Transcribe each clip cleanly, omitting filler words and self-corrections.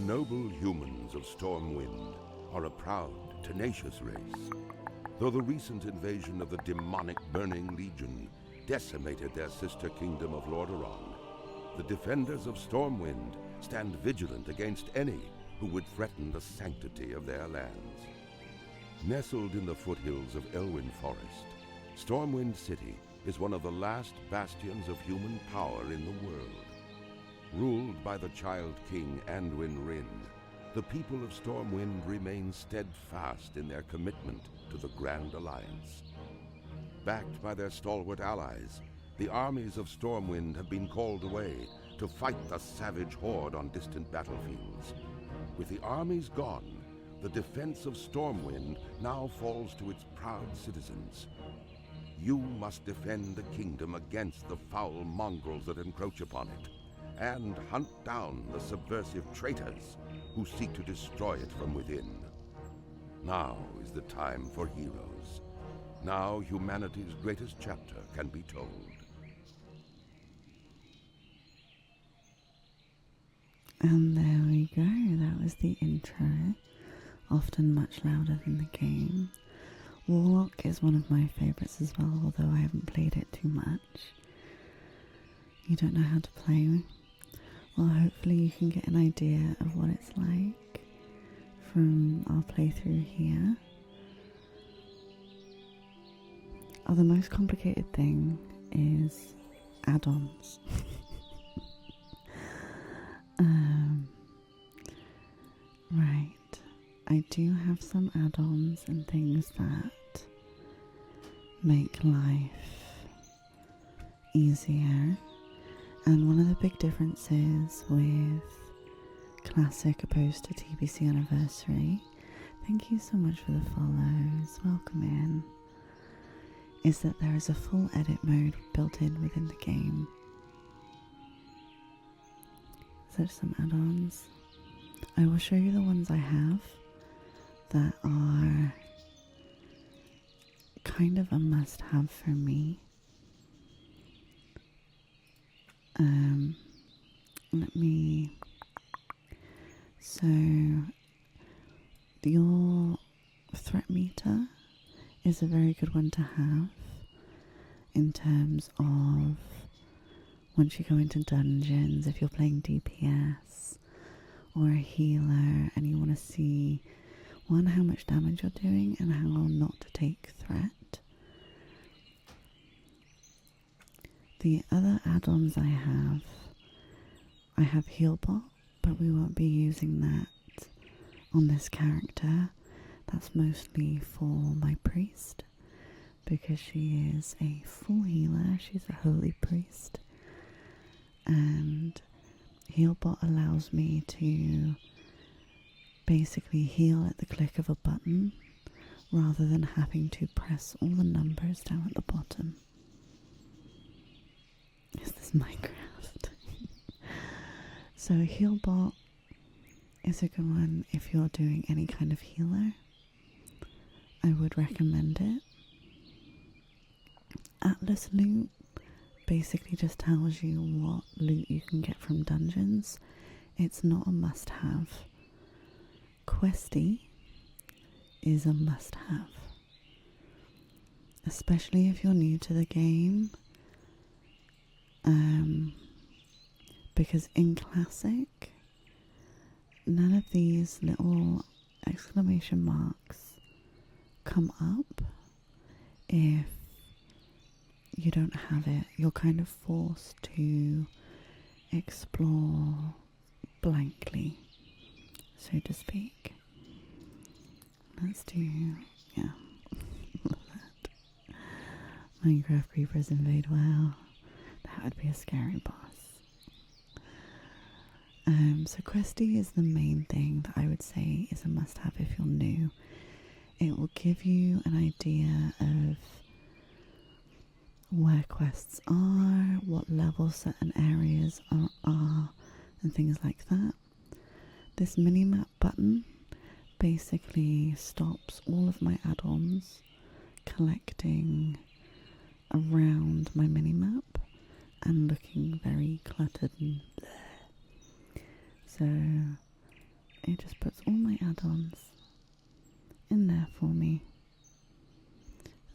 noble humans of Stormwind are a proud, tenacious race. Though the recent invasion of the demonic Burning Legion decimated their sister kingdom of Lordaeron, the defenders of Stormwind stand vigilant against any who would threaten the sanctity of their lands. Nestled in the foothills of Elwyn Forest, Stormwind City is one of the last bastions of human power in the world. Ruled by the Child King Anduin Wrynn, the people of Stormwind remain steadfast in their commitment to the Grand Alliance. Backed by their stalwart allies, the armies of Stormwind have been called away to fight the savage horde on distant battlefields. With the armies gone, the defense of Stormwind now falls to its proud citizens. You must defend the kingdom against the foul mongrels that encroach upon it, and hunt down the subversive traitors who seek to destroy it from within. Now is the time for heroes. Now humanity's greatest chapter can be told. And there we go, that was the intro, often much louder than the game. Warlock is one of my favourites as well, although I haven't played it too much. You don't know how to play? Well, hopefully you can get an idea of what it's like from our playthrough here. Oh, the most complicated thing is add-ons. Right, I do have some add-ons and things that make life easier. And one of the big differences with Classic opposed to TBC Anniversary, thank you so much for the follows, welcome in, is that there is a full edit mode built in within the game. So there's some add-ons. I will show you the ones I have that are kind of a must-have for me. So your threat meter is a very good one to have in terms of once you go into dungeons, if you're playing DPS or a healer and you want to see, one, how much damage you're doing and how not to take threat. The other add-ons I have Healbot, but we won't be using that on this character. That's mostly for my priest, because she is a full healer, she's a holy priest. And Healbot allows me to basically heal at the click of a button rather than having to press all the numbers down at the bottom. Is this Minecraft? So Healbot is a good one if you're doing any kind of healer. I would recommend it. Atlas loot basically just tells you what loot you can get from dungeons. It's not a must-have. Questy is a must-have, especially if you're new to the game, because in Classic none of these little exclamation marks come up if you don't have it. You're kind of forced to explore blankly, so to speak. Let's do, yeah, love that. Minecraft creepers invade, wow, that would be a scary boss. So Questy is the main thing that I would say is a must-have if you're new. It will give you an idea of where quests are, what level certain areas are, and things like that. This minimap button basically stops all of my add-ons collecting around my minimap and looking very cluttered and bleh. So it just puts all my add-ons in there for me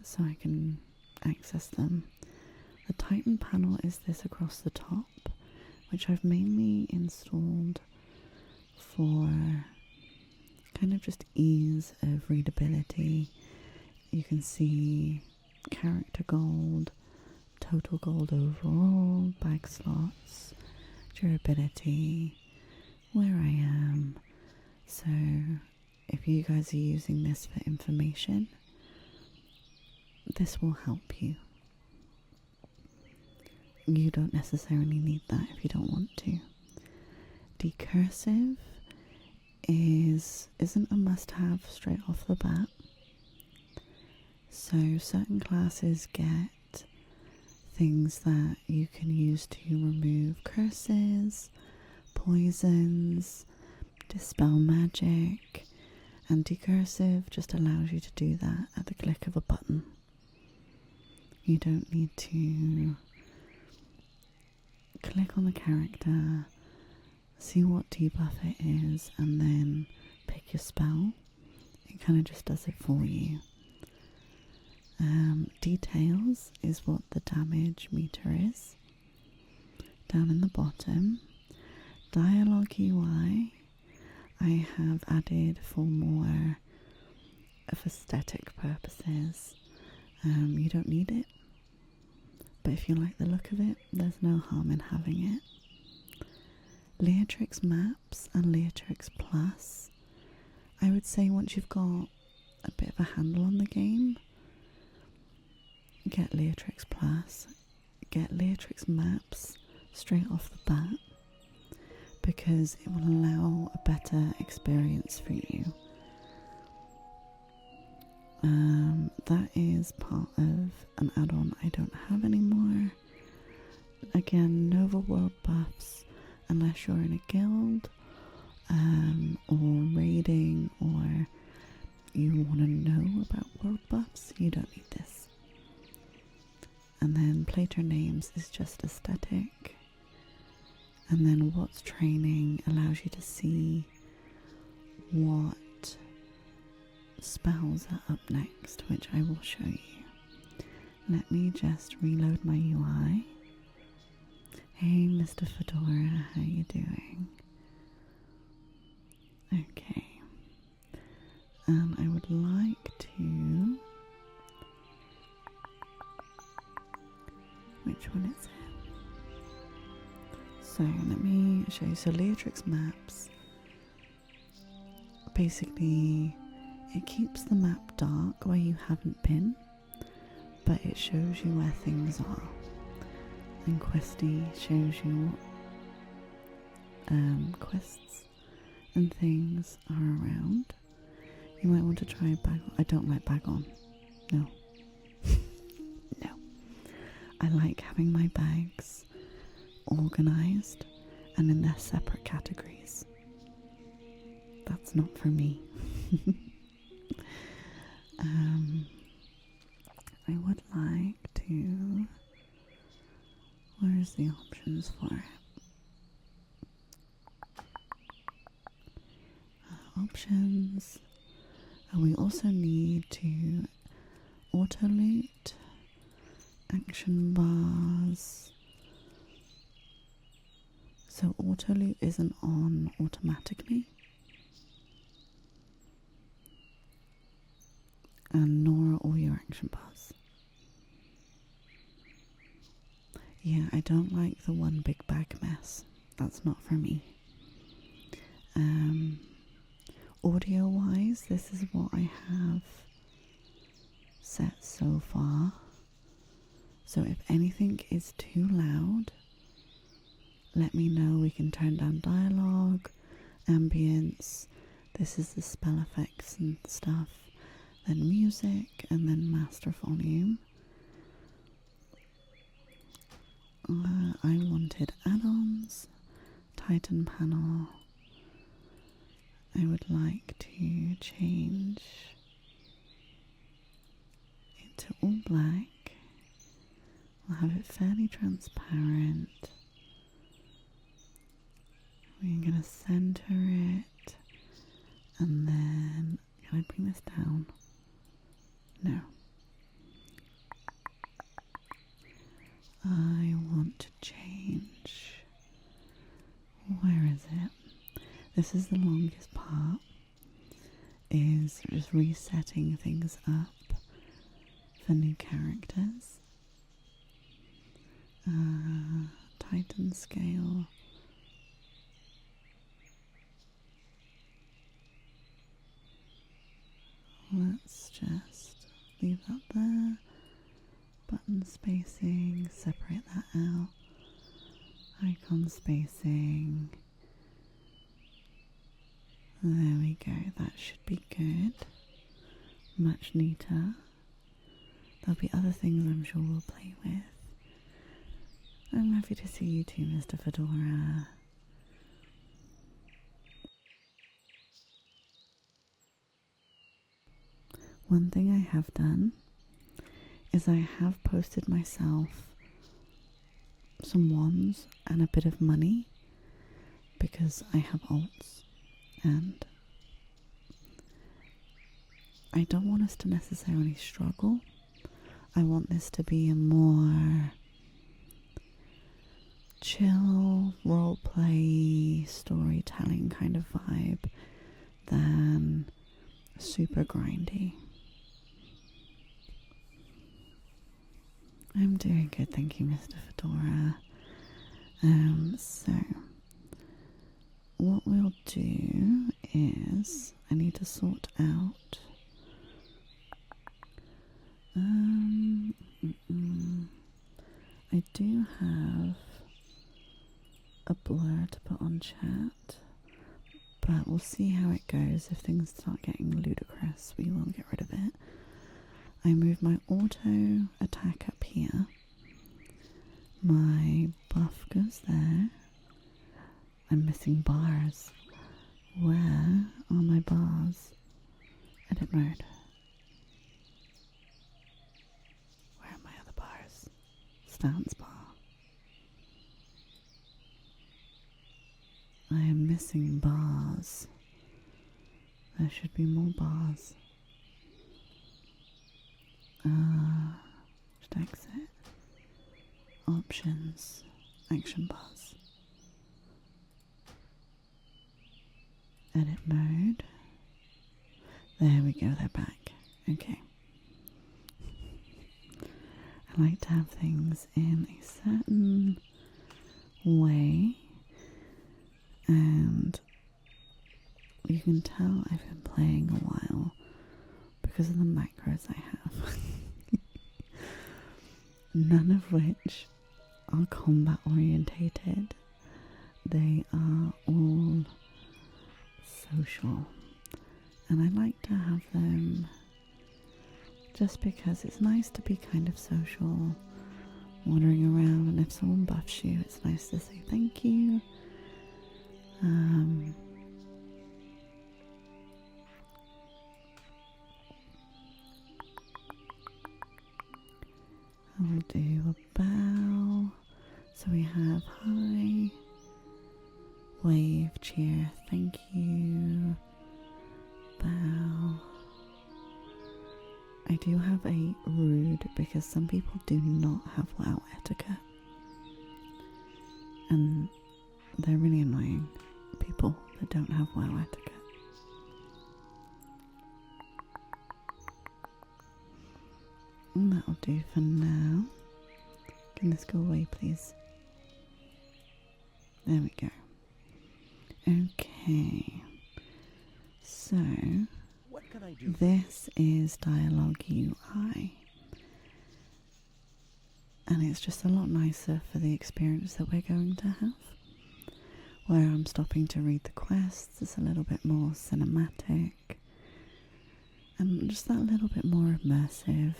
so I can access them. The Titan panel is this across the top, which I've mainly installed for kind of just ease of readability. You can see character gold, total gold overall, bag slots, durability, where I am. So if you guys are using this for information, this will help you. You don't necessarily need that if you don't want to. Decursive isn't a must-have straight off the bat. So certain classes get things that you can use to remove curses, poisons, dispel magic, and decursive just allows you to do that at the click of a button. You don't need to click on the character, see what debuff it is, and then pick your spell. It kind of just does it for you. Details is what the damage meter is. Down in the bottom. Dialogue UI I have added for more of aesthetic purposes. You don't need it, but if you like the look of it, there's no harm in having it. Leatrix Maps and Leatrix Plus, I would say once you've got a bit of a handle on the game, get Leatrix Plus, get Leatrix Maps straight off the bat, because it will allow a better experience for you. That is part of an add-on I don't have anymore. Again, Nova World buffs, unless you're in a guild, or raiding, or you want to know about world buffs, you don't need this. And then Plater Names is just aesthetic. And then What's Training allows you to see what spells are up next, which I will show you. Let me just reload my UI. Hey Mr. Fedora, how you doing? Okay. And I would like to... Which one is it? So let me show you. So Leatrix Maps, basically it keeps the map dark where you haven't been, but it shows you where things are. And Questy shows you what quests and things are around. You might want to try Bag On. I don't like Bag On. No. No. I like having my bags organised and in their separate categories. That's not for me. I would like to... Where's the options for it? Options. And we also need to auto loot, action bars. So auto loot isn't on automatically. And nor are all your action bars. Yeah, I don't like the one big bag mess. That's not for me. Audio wise, this is what I have set so far. So if anything is too loud, let me know. We can turn down dialogue, ambience. This is the spell effects and stuff. Then music, and then master volume. I wanted add-ons, Titan panel. I would like to change it to all black. I'll have it fairly transparent. We're going to center it And then, can I bring this down? No. I want to change. Where is it? This is the longest part. Is just resetting things up for new characters. Titan scale. Let's just leave that there. Button spacing, separate that out. Icon spacing. There we go, that should be good. Much neater. There'll be other things I'm sure we'll play with. I'm happy to see you too, Mr. Fedora. One thing I have done is I have posted myself some wands and a bit of money because I have alts and I don't want us to necessarily struggle. I want this to be a more chill roleplay storytelling kind of vibe than super grindy. I'm doing good, thank you, Mr. Fedora. So what we'll do is I need to sort out I do have a blur to put on chat, but we'll see how it goes. If things start getting ludicrous, we will get rid of it. I move my auto attack up here. My buff goes there. I'm missing bars. Where are my bars? Edit mode. Where are my other bars? Stance bar. I am missing bars. There should be more bars. Just exit. Options. Action bars. Edit mode. There we go, they're back. Okay. I like to have things in a certain way, and you can tell I've been playing a while because of the macros I have. None of which are combat orientated. They are all social, and I like to have them just because it's nice to be kind of social, wandering around, and if someone buffs you, it's nice to say thank you. I'll do a bow. So we have hi, wave, cheer, thank you, bow. I do have a rude because some people do not have WoW etiquette, and they're really annoying people that don't have WoW etiquette. And that'll do for now. Can this go away, please? There we go. Okay. So, what can I do? This is Dialogue UI. And it's just a lot nicer for the experience that we're going to have. Where I'm stopping to read the quests, it's a little bit more cinematic. And just that little bit more immersive.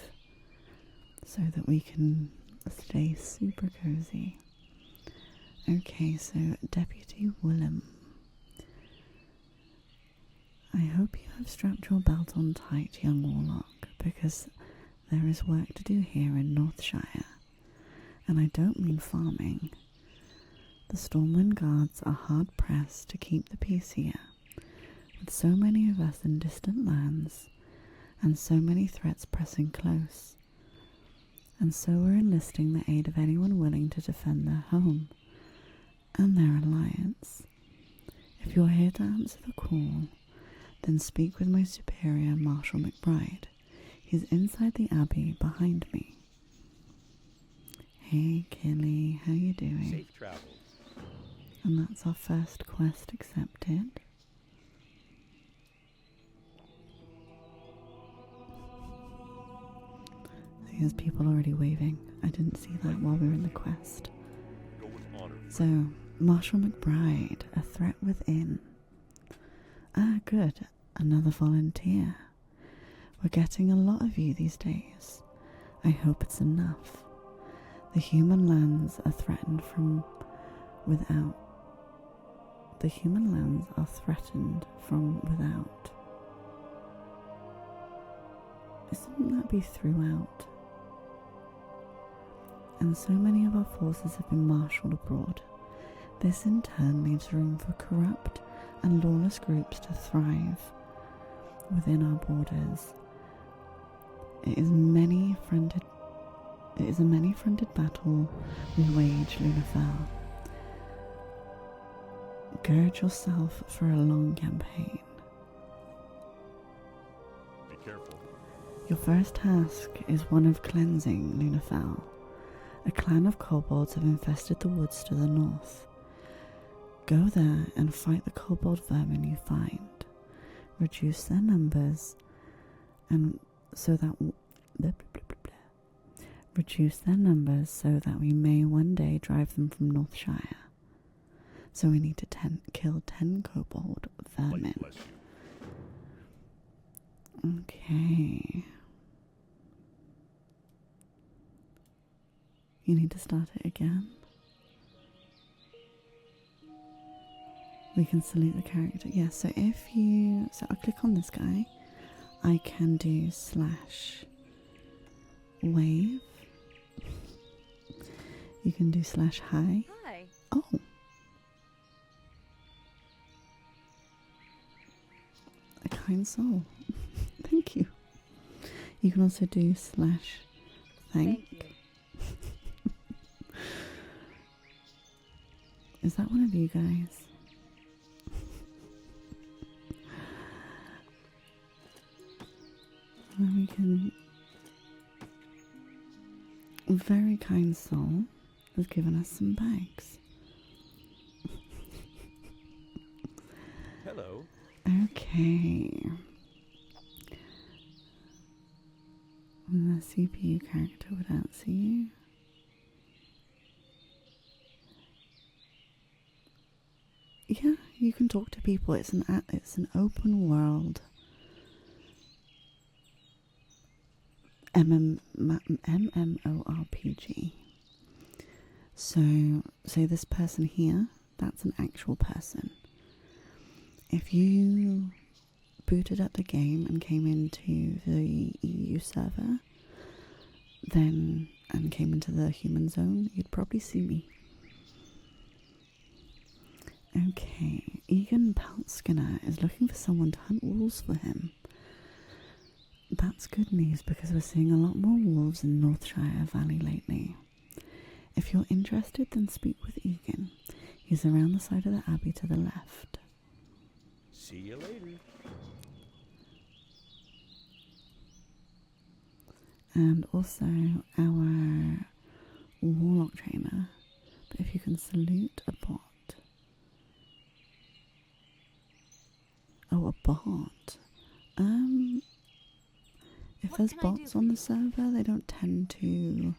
So that we can stay super cozy. Okay, so Deputy Willem. I hope you have strapped your belt on tight, young warlock, because there is work to do here in Northshire. And I don't mean farming. The Stormwind Guards are hard pressed to keep the peace here, With so many of us in distant lands, and so many threats pressing close, and so we're enlisting the aid of anyone willing to defend their home and their alliance. If you're here to answer the call, then speak with my superior, Marshal McBride. He's inside the abbey behind me. Hey, Killy, how you doing? Safe travels. And that's our first quest accepted. See, there's people already waving. I didn't see that while we were in the quest. Go with honor. So, Marshal McBride, a threat within. Ah, good. Another volunteer. We're getting a lot of you these days. I hope it's enough. The human lands are threatened from without. The human lands are threatened from without. Shouldn't that be throughout? And so many of our forces have been marshalled abroad. This in turn leaves room for corrupt and lawless groups to thrive within our borders. It is a many-fronted battle we wage, Lunafell. Gird yourself for a long campaign. Be careful. Your first task is one of cleansing Lunafell. A clan of kobolds have infested the woods to the north. Go there and fight the kobold vermin you find. Reduce their numbers, and so that we may one day drive them from Northshire. So we need to kill 10 kobold vermin. Bless you. Okay. You need to start it again. We can select the character. Yeah, so I'll click on this guy. I can do /wave. You can do /hi. Hi. Oh. A kind soul. Thank you. You can also do /thank. Thank you. Is that one of you guys? And we can... Very kind soul has given us some bags. Hello. Okay. And the CPU character would answer you. Yeah, you can talk to people. It's an open world MMORPG. So, say this person here, that's an actual person. If you booted up the game and came into the EU server, and came into the human zone, you'd probably see me. Okay, Egan Peltskinner is looking for someone to hunt wolves for him. That's good news because we're seeing a lot more wolves in Northshire Valley lately. If you're interested, then speak with Egan. He's around the side of the abbey to the left. See you later. And also our warlock trainer. But if you can salute a bot. Oh, a bot. If What there's can I do bots for on you? the server, they don't tend to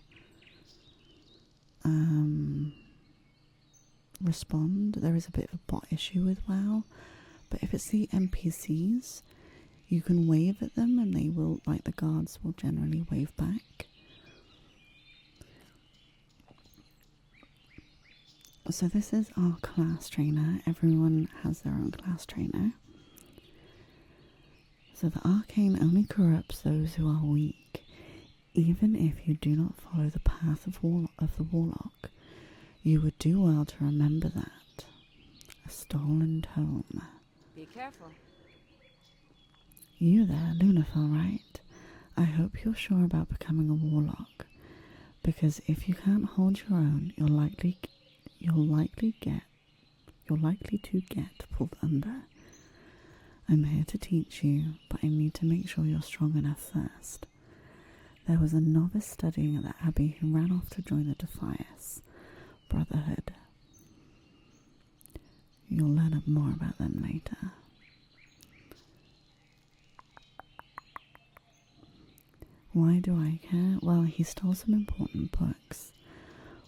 respond. There is a bit of a bot issue with WoW, but if it's the NPCs, you can wave at them and they will, like the guards will generally wave back. So this is our class trainer. Everyone has their own class trainer. So the arcane only corrupts those who are weak. Even if you do not follow the path of the warlock, you would do well to remember that. A stolen tome. Be careful. You there, Lunafel, right? I hope you're sure about becoming a warlock, because if you can't hold your own, you're likely to get pulled under. I'm here to teach you, but I need to make sure you're strong enough first. There was a novice studying at the Abbey who ran off to join the Defias Brotherhood. You'll learn more about them later. Why do I care? Well, he stole some important books.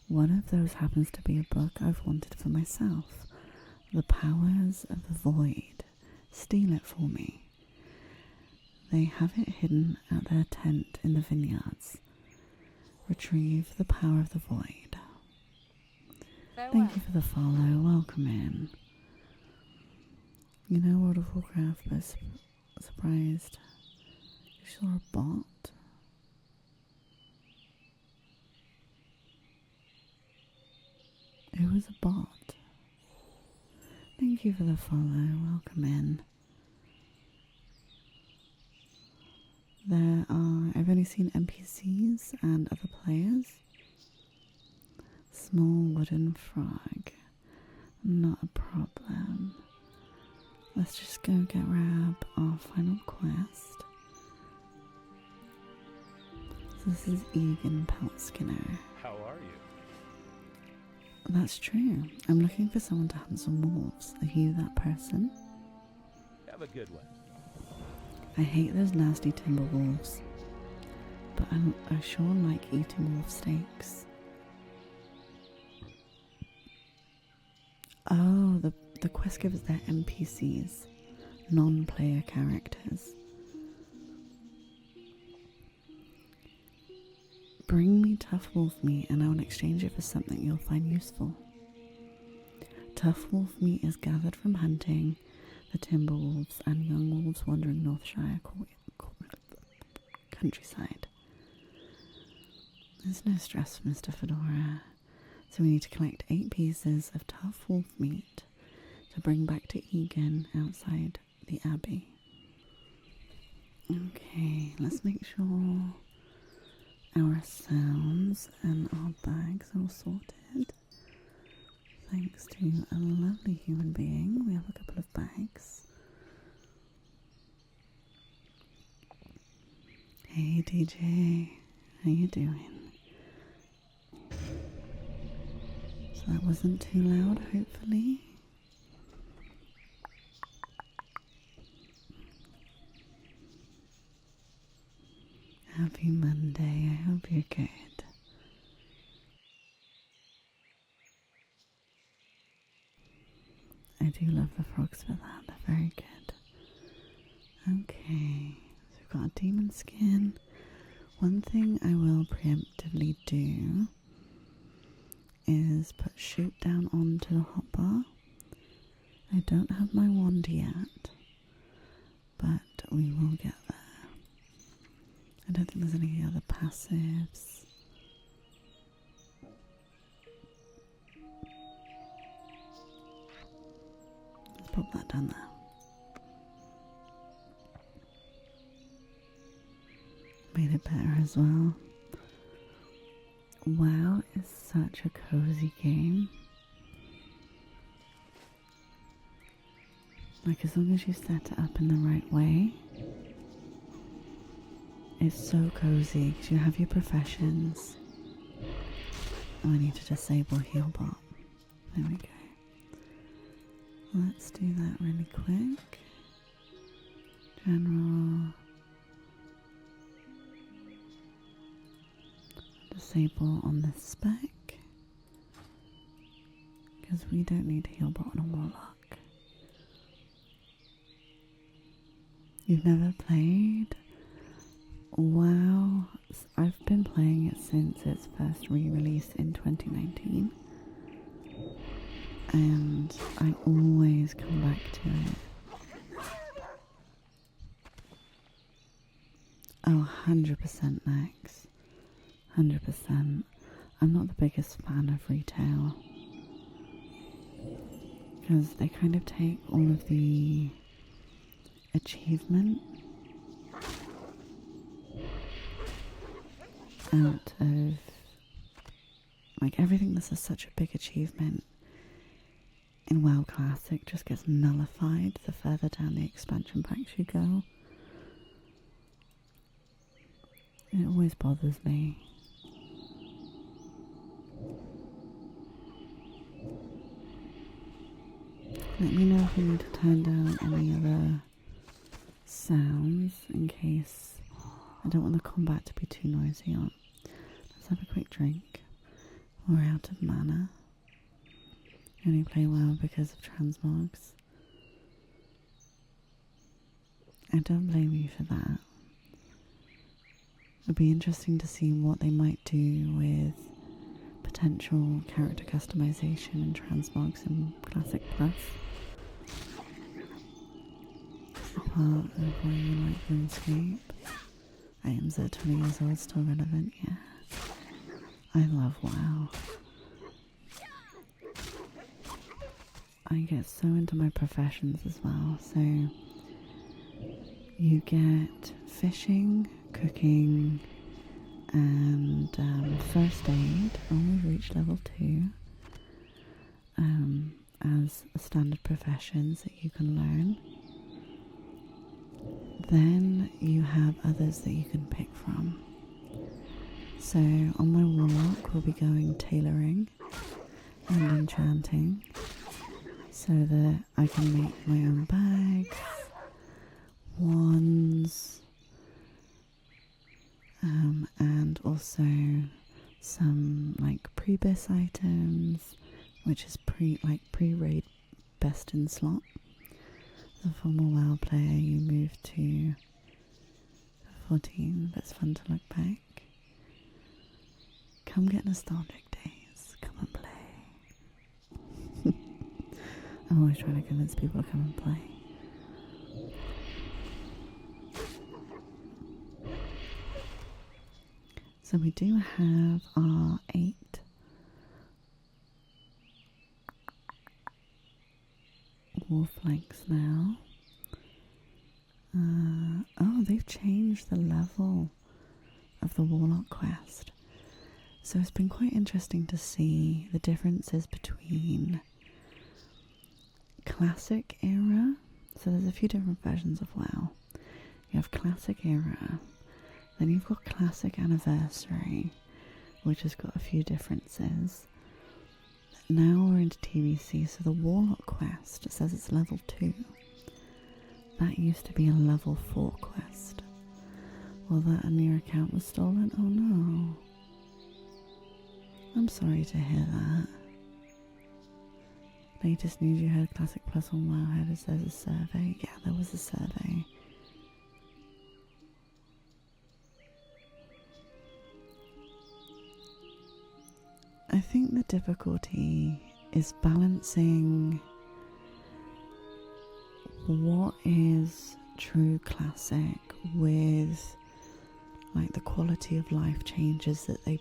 One of those happens to be a book I've wanted for myself. The Powers of the Void. Steal it for me. They have it hidden at their tent in the vineyards. Retrieve the power of the void. Farewell. Thank you for the follow. Welcome in. You know, World of Warcraft, I was surprised. You saw a bot? It was a bot. Thank you for the follow. Welcome in. I've only seen NPCs and other players. Small wooden frog. Not a problem. Let's just go grab our final quest. This is Egan Peltskinner. How are you? That's true. I'm looking for someone to hunt some wolves. Are you that person? Have a good one. I hate those nasty timber wolves, but I sure like eating wolf steaks. Oh, the quest gives their NPCs, non-player characters. Bring me tough wolf meat and I will exchange it for something you'll find useful. Tough wolf meat is gathered from hunting the timber wolves and young wolves wandering Northshire countryside. There's no stress, Mr. Fedora. So we need to collect 8 pieces of tough wolf meat to bring back to Egan outside the Abbey. Okay, let's make sure our sounds and our bags are all sorted. Thanks to a lovely human being, we have a couple of bags. Hey DJ, how you doing? So that wasn't too loud, hopefully. Happy Monday, I hope you're good. I do love the frogs for that, they're very good. Okay, so we've got a demon skin. One thing I will preemptively do is put shoot down onto the hotbar. I don't have my wand yet, but we will get there. I don't think there's any other passives. Let's pop that down there. Made it better as well. WoW is such a cozy game. Like, as long as you set it up in the right way, it's so cozy because you have your professions. Oh, I need to disable Healbot. There we go. Let's do that really quick. General. Disable on this spec. Because we don't need Healbot on a Warlock. You've never played? Wow, I've been playing it since its first re-release in 2019, and I always come back to it. Oh, 100% Max. 100%. I'm not the biggest fan of retail, because they kind of take all of the achievement out of like everything that's such a big achievement in WoW Classic just gets nullified the further down the expansion packs you go. It always bothers me. Let me know if you need to turn down any other sounds in case I don't want the combat to be too noisy on. Let's have a quick drink. We're out of mana. Only play WoW because of transmogs. I don't blame you for that. It'll be interesting to see what they might do with potential character customization and transmogs in Classic Plus. It's the part of where you like RuneScape. Items that are 20 years old still relevant, yeah. I love WoW. I get so into my professions as well, so you get fishing, cooking, and first aid, only reach level 2 as standard professions that you can learn. Then you have others that you can pick from. So on my warlock we'll be going tailoring and enchanting so that I can make my own bags, wands, and also some like pre-bis items, which is pre-raid best in slot. As a former WoW player you move to 14, but it's fun to look back. Come get nostalgic days, come and play. I'm always trying to convince people to come and play. So we do have our 8 war flanks now. Oh, they've changed the level of the Warlock quest. So it's been quite interesting to see the differences between Classic Era. So there's a few different versions of WoW. You have Classic Era. Then you've got Classic Anniversary, which has got a few differences. Now we're into TBC, so the Warlock quest, it says it's level 2. That used to be a level 4 quest. Well, that and your account was stolen? Oh no. I'm sorry to hear that. Latest news you heard, Classic Plus on Wowhead, it says a survey. Yeah, there was a survey. I think the difficulty is balancing what is true classic with like the quality of life changes that they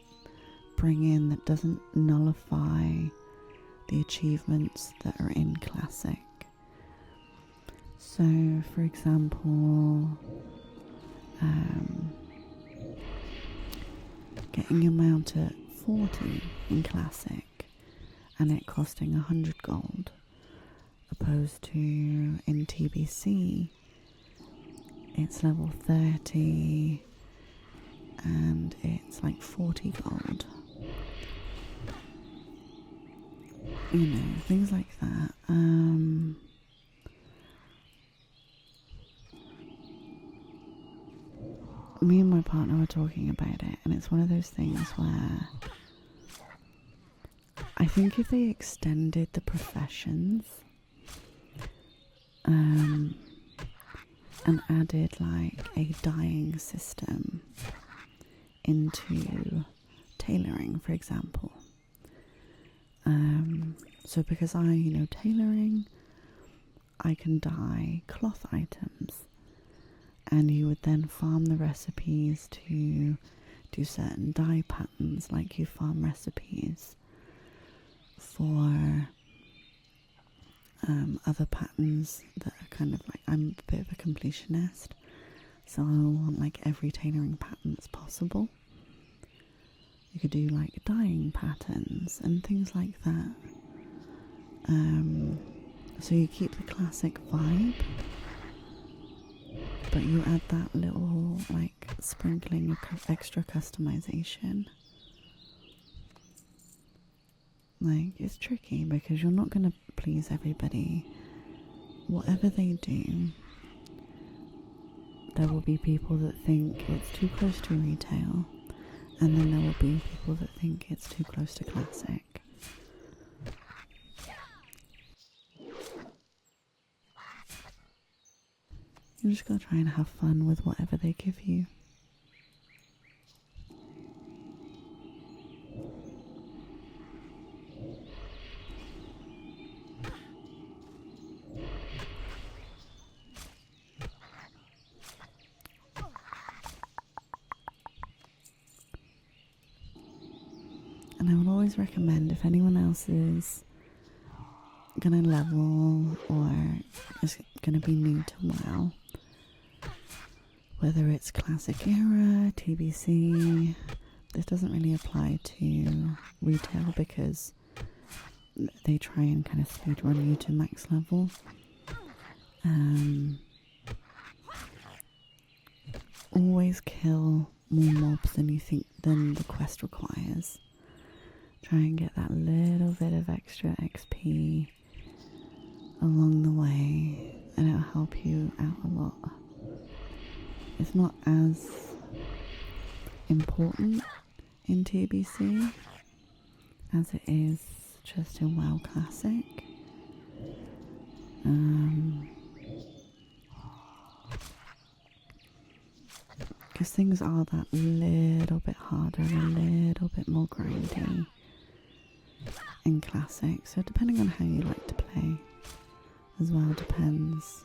bring in that doesn't nullify the achievements that are in classic. So for example, getting your mount at 40 in classic and it costing 100 gold, opposed to in TBC it's level 30 and it's like 40 gold. You know, things like that. Me and my partner were talking about it, and it's one of those things where I think if they extended the professions and added like a dyeing system into tailoring, for example. So because tailoring, I can dye cloth items, and you would then farm the recipes to do certain dye patterns, like you farm recipes for other patterns that are kind of like, I'm a bit of a completionist, so I want like every tailoring pattern that's possible. You could do like dyeing patterns and things like that. So you keep the classic vibe, but you add that little like sprinkling of extra customization. Like, it's tricky because you're not going to please everybody. Whatever they do, there will be people that think it's too close to retail, and then there will be people that think it's too close to classic. You just gotta try and have fun with whatever they give you. And I would always recommend, if anyone else is gonna level or is gonna be new to WoW, whether it's classic era, TBC, this doesn't really apply to retail because they try and kind of speedrun you to max level. Always kill more mobs than you think than the quest requires. Try and get that little bit of extra XP along the way, and it'll help you out a lot. It's not as important in TBC as it is just in WoW Classic. Because things are that little bit harder and a little bit more grindy in Classic. So depending on how you like to play as well depends.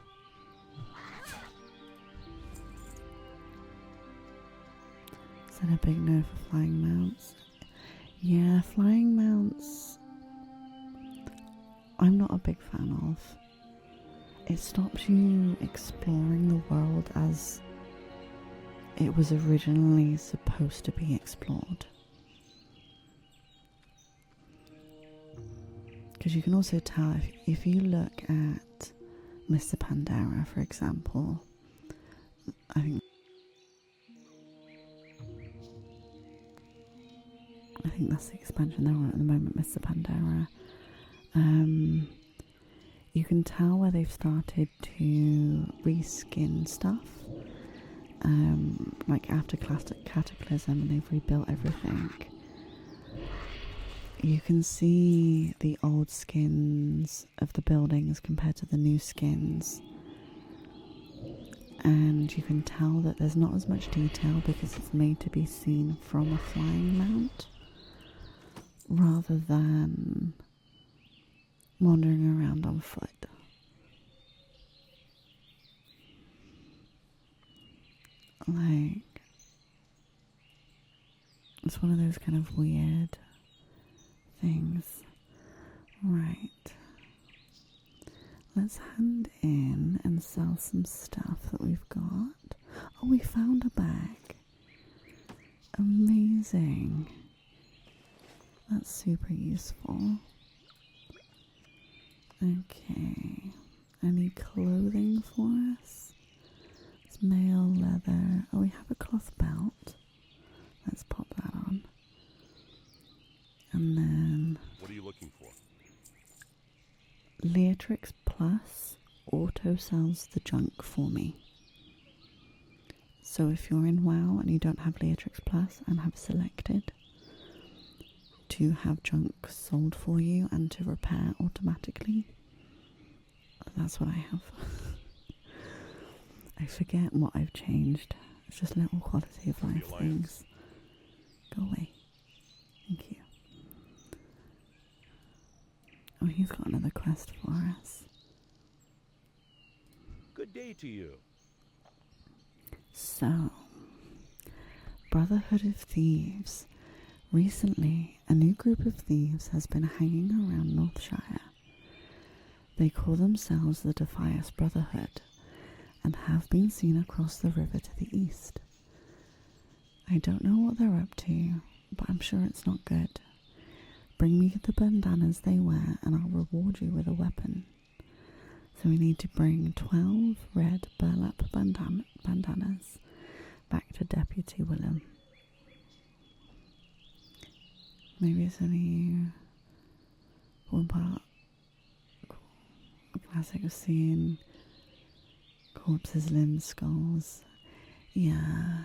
Is that a big no for flying mounts? Yeah, flying mounts I'm not a big fan of. It stops you exploring the world as it was originally supposed to be explored. Because you can also tell if you look at Mr. Pandera, for example, I think that's the expansion they're on at the moment, Mr. Pandera. You can tell where they've started to reskin stuff. Like after Classic Cataclysm, and they've rebuilt everything. You can see the old skins of the buildings compared to the new skins. And you can tell that there's not as much detail because it's made to be seen from a flying mount rather than wandering around on foot. Like, it's one of those kind of weird things. Right. Let's hand in and sell some stuff that we've got. Oh, we found a bag. Amazing. That's super useful. Okay. Any clothing for us? It's mail, leather. Oh, we have a cloth belt. Let's pop that on. And then... What are you looking for? Leatrix Plus auto sells the junk for me. So if you're in WoW and you don't have Leatrix Plus and have selected to have junk sold for you and to repair automatically, that's what I have. I forget what I've changed. It's just little quality of life things. Go away. Thank you. Oh, he's got another quest for us. Good day to you. So, Brotherhood of Thieves. Recently, a new group of thieves has been hanging around Northshire. They call themselves the Defias Brotherhood and have been seen across the river to the east. I don't know what they're up to, but I'm sure it's not good. Bring me the bandanas they wear and I'll reward you with a weapon. So we need to bring 12 red burlap bandanas back to Deputy Willem. Maybe it's only one part. Classic of seeing corpses, limbs, skulls. Yeah.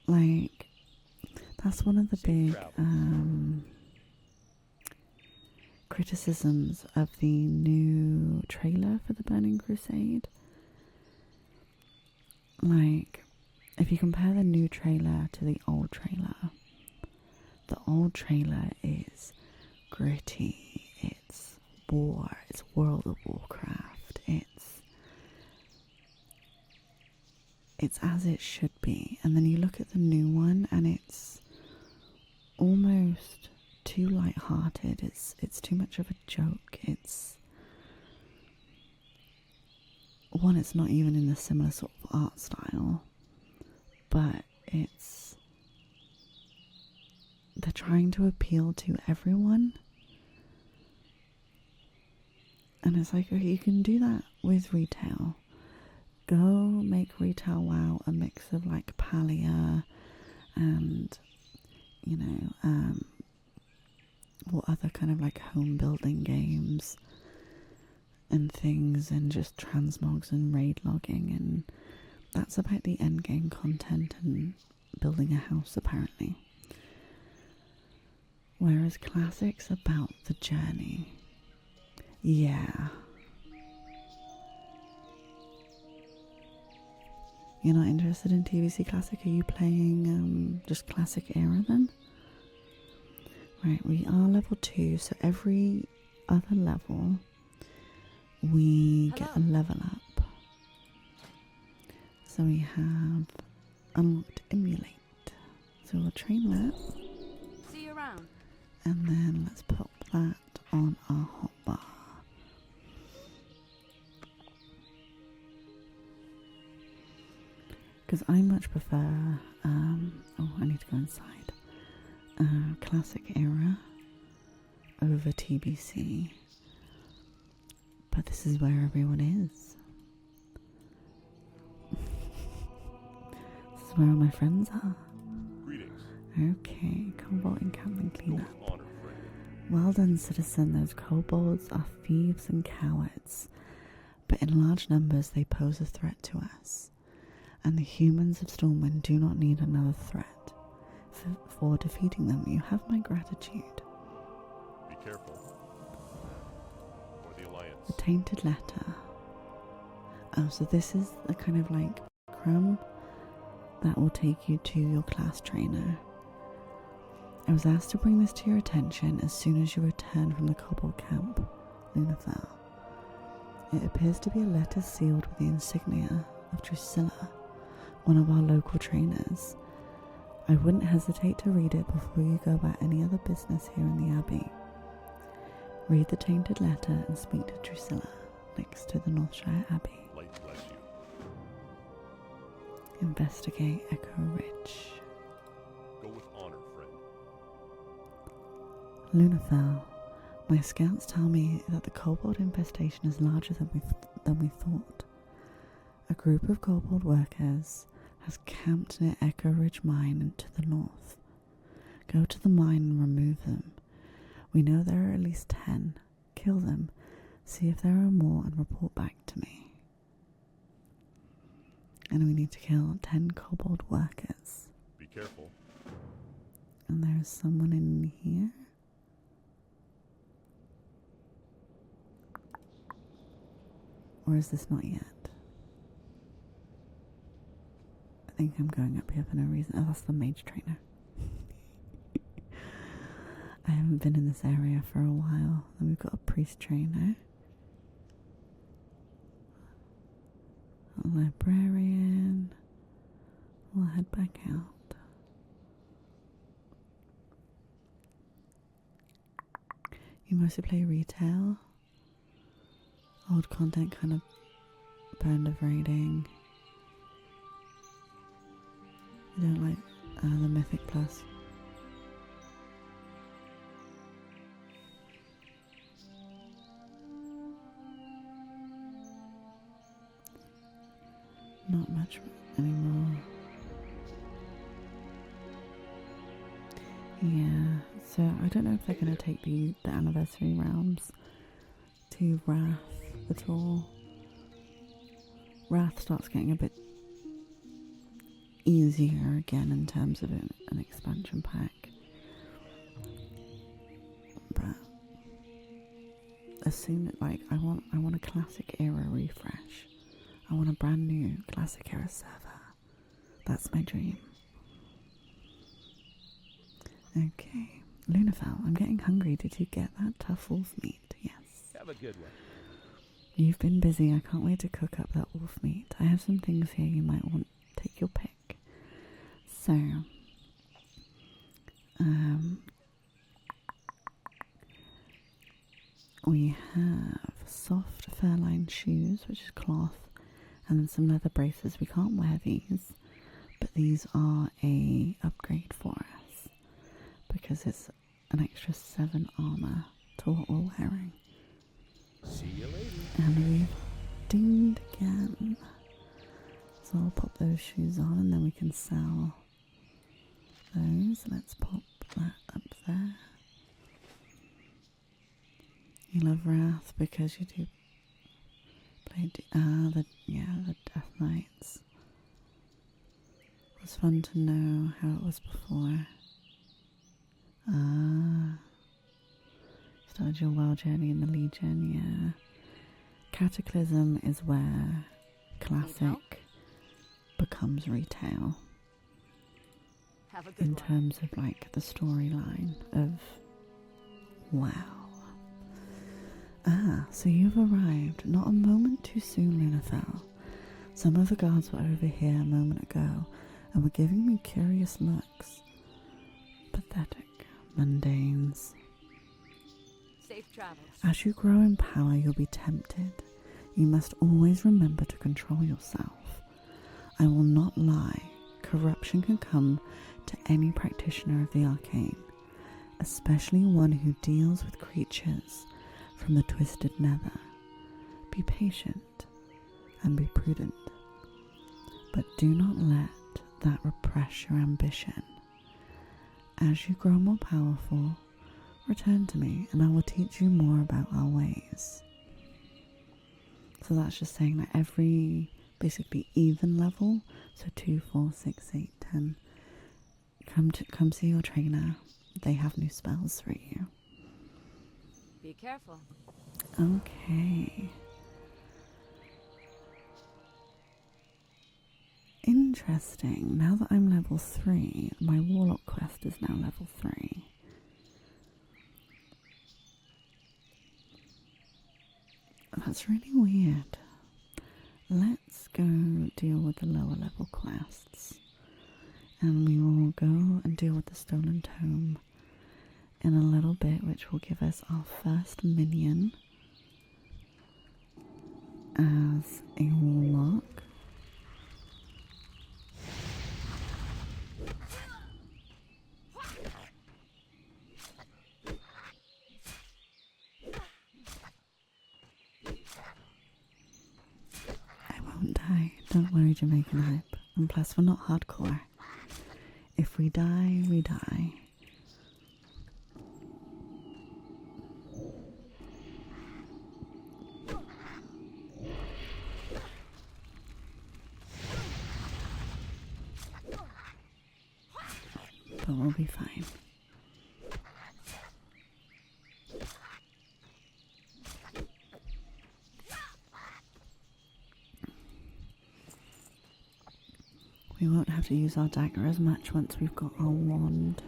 Like, that's one of the big criticisms of the new trailer for the Burning Crusade. Like, if you compare the new trailer to the old trailer is gritty, it's war, it's World of Warcraft, it's as it should be. And then you look at the new one and it's almost too light-hearted. It's too much of a joke. It's not even in a similar sort of art style, but they're trying to appeal to everyone. And it's like, okay, you can do that with retail. Go make Retail WoW a mix of like Palia and, you know, what other kind of like home building games and things, and just transmogs and raid logging, and that's about the end game content and building a house apparently. Whereas Classic's about the journey. Yeah. You're not interested in TVC Classic? Are you playing just Classic era then? Right, we are level 2, so every other level we get a level up. So we have unlocked Emulate. So we'll train that. See you around. And then let's pop that on our hotbar. Because I much prefer, I need to go inside, Classic era over TBC. But this is where everyone is. This is where all my friends are. Greetings. Okay, Cobalt encampment Go cleanup. with honor, friend. Well done, citizen. Those kobolds are thieves and cowards. But in large numbers they pose a threat to us. And the humans of Stormwind do not need another threat. For defeating them, you have my gratitude. Be careful. For the Alliance. The Tainted Letter. Oh, so this is the kind of like crumb that will take you to your class trainer. I was asked to bring this to your attention as soon as you return from the Kobold camp, Lunafell. It appears to be a letter sealed with the insignia of Drusilla, one of our local trainers. I wouldn't hesitate to read it before you go about any other business here in the Abbey. Read the Tainted Letter and speak to Drusilla, next to the Northshire Abbey. Light bless you. Investigate Echo Ridge. Go with honor, friend. Lunafell. My scouts tell me that the kobold infestation is larger than we thought. A group of kobold workers has camped near Echo Ridge Mine and to the north. Go to the mine and remove them. We know there are at least 10. Kill them, see if there are more, and report back to me. And we need to kill 10 kobold workers. Be careful. And there's someone in here. Or is this not yet? I think I'm going up here for no reason. Oh, that's the mage trainer. I haven't been in this area for a while. Then we've got a priest trainer. A librarian. We'll head back out. You mostly play retail. Old content kind of burned of raiding. You don't like the Mythic Plus. Not much anymore. Yeah, so I don't know if they're going to take the anniversary realms to Wrath at all. Wrath starts getting a bit easier again in terms of an expansion pack. But as soon as, like, I want a classic era refresh. I want a brand new classic era server. That's my dream. Okay. Lunafell, I'm getting hungry. Did you get that tough wolf meat? Yes. Have a good one. You've been busy. I can't wait to cook up that wolf meat. I have some things here you might want. Take your pick. So, we have soft fur-lined shoes, which is cloth, and then some leather braces. We can't wear these, but these are a upgrade for us because it's an extra 7 armor to what we're wearing. See you later. And we've dinged again. So I'll pop those shoes on and then we can sell those. Let's pop that up there. You love Wrath because you do play the Death Knights. It was fun to know how it was before. Started your WoW journey in the Legion, yeah. Cataclysm is where Classic becomes retail. Have a good In one. terms of like the storyline of WoW. So you've arrived. Not a moment too soon, Lunafell. Some of the guards were over here a moment ago and were giving me curious looks. Pathetic. Mundanes. Safe travels. As you grow in power, you'll be tempted. You must always remember to control yourself. I will not lie. Corruption can come to any practitioner of the arcane, especially one who deals with creatures from the twisted nether. Be patient and be prudent, but do not let that repress your ambition. As you grow more powerful, return to me and I will teach you more about our ways. So that's just saying that every basically even level, so 2, 4, 6, 8, 10, come see your trainer. They have new spells for you. Be careful. Okay. Interesting. Now that I'm level 3, my Warlock quest is now level 3. That's really weird. Let's go deal with the lower level quests. And we will go and deal with the Stolen Tome in a little bit, which will give us our first minion as a Warlock. I won't die. Don't worry, Jamaican hype. And plus, we're not hardcore. If we die, we die. But we'll be fine. We won't have to use our dagger as much once we've got our wand.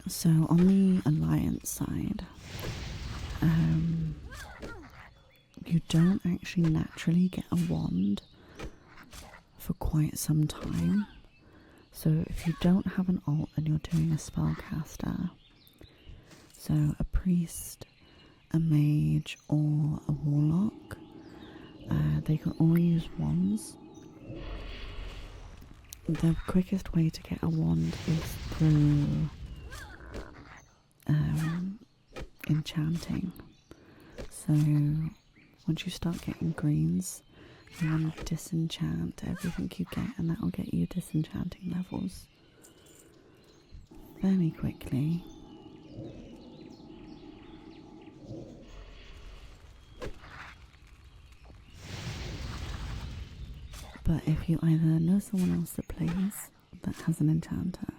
So on the Alliance side, you don't actually naturally get a wand for quite some time. So if you don't have an alt and you're doing a spellcaster, so a priest, a mage, or a warlock, they can all use wands. the quickest way to get a wand is through enchanting. So once you start getting greens, you want to disenchant everything you get, and that will get you disenchanting levels fairly quickly. But if you either know someone else that plays that has an enchanter,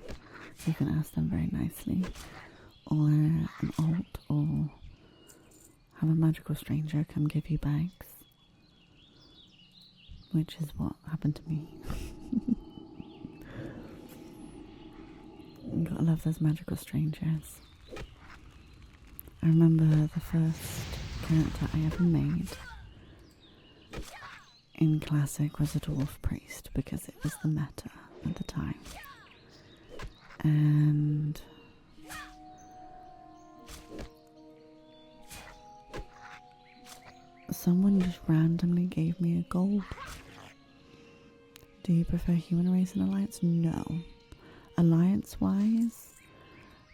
you can ask them very nicely, or an alt, or have a magical stranger come give you bags, which is what happened to me. You gotta love those magical strangers. I remember the first character I ever made in Classic was a dwarf priest, because it was the meta at the time. And someone just randomly gave me a gold. Do you prefer human race and alliance? No. Alliance wise,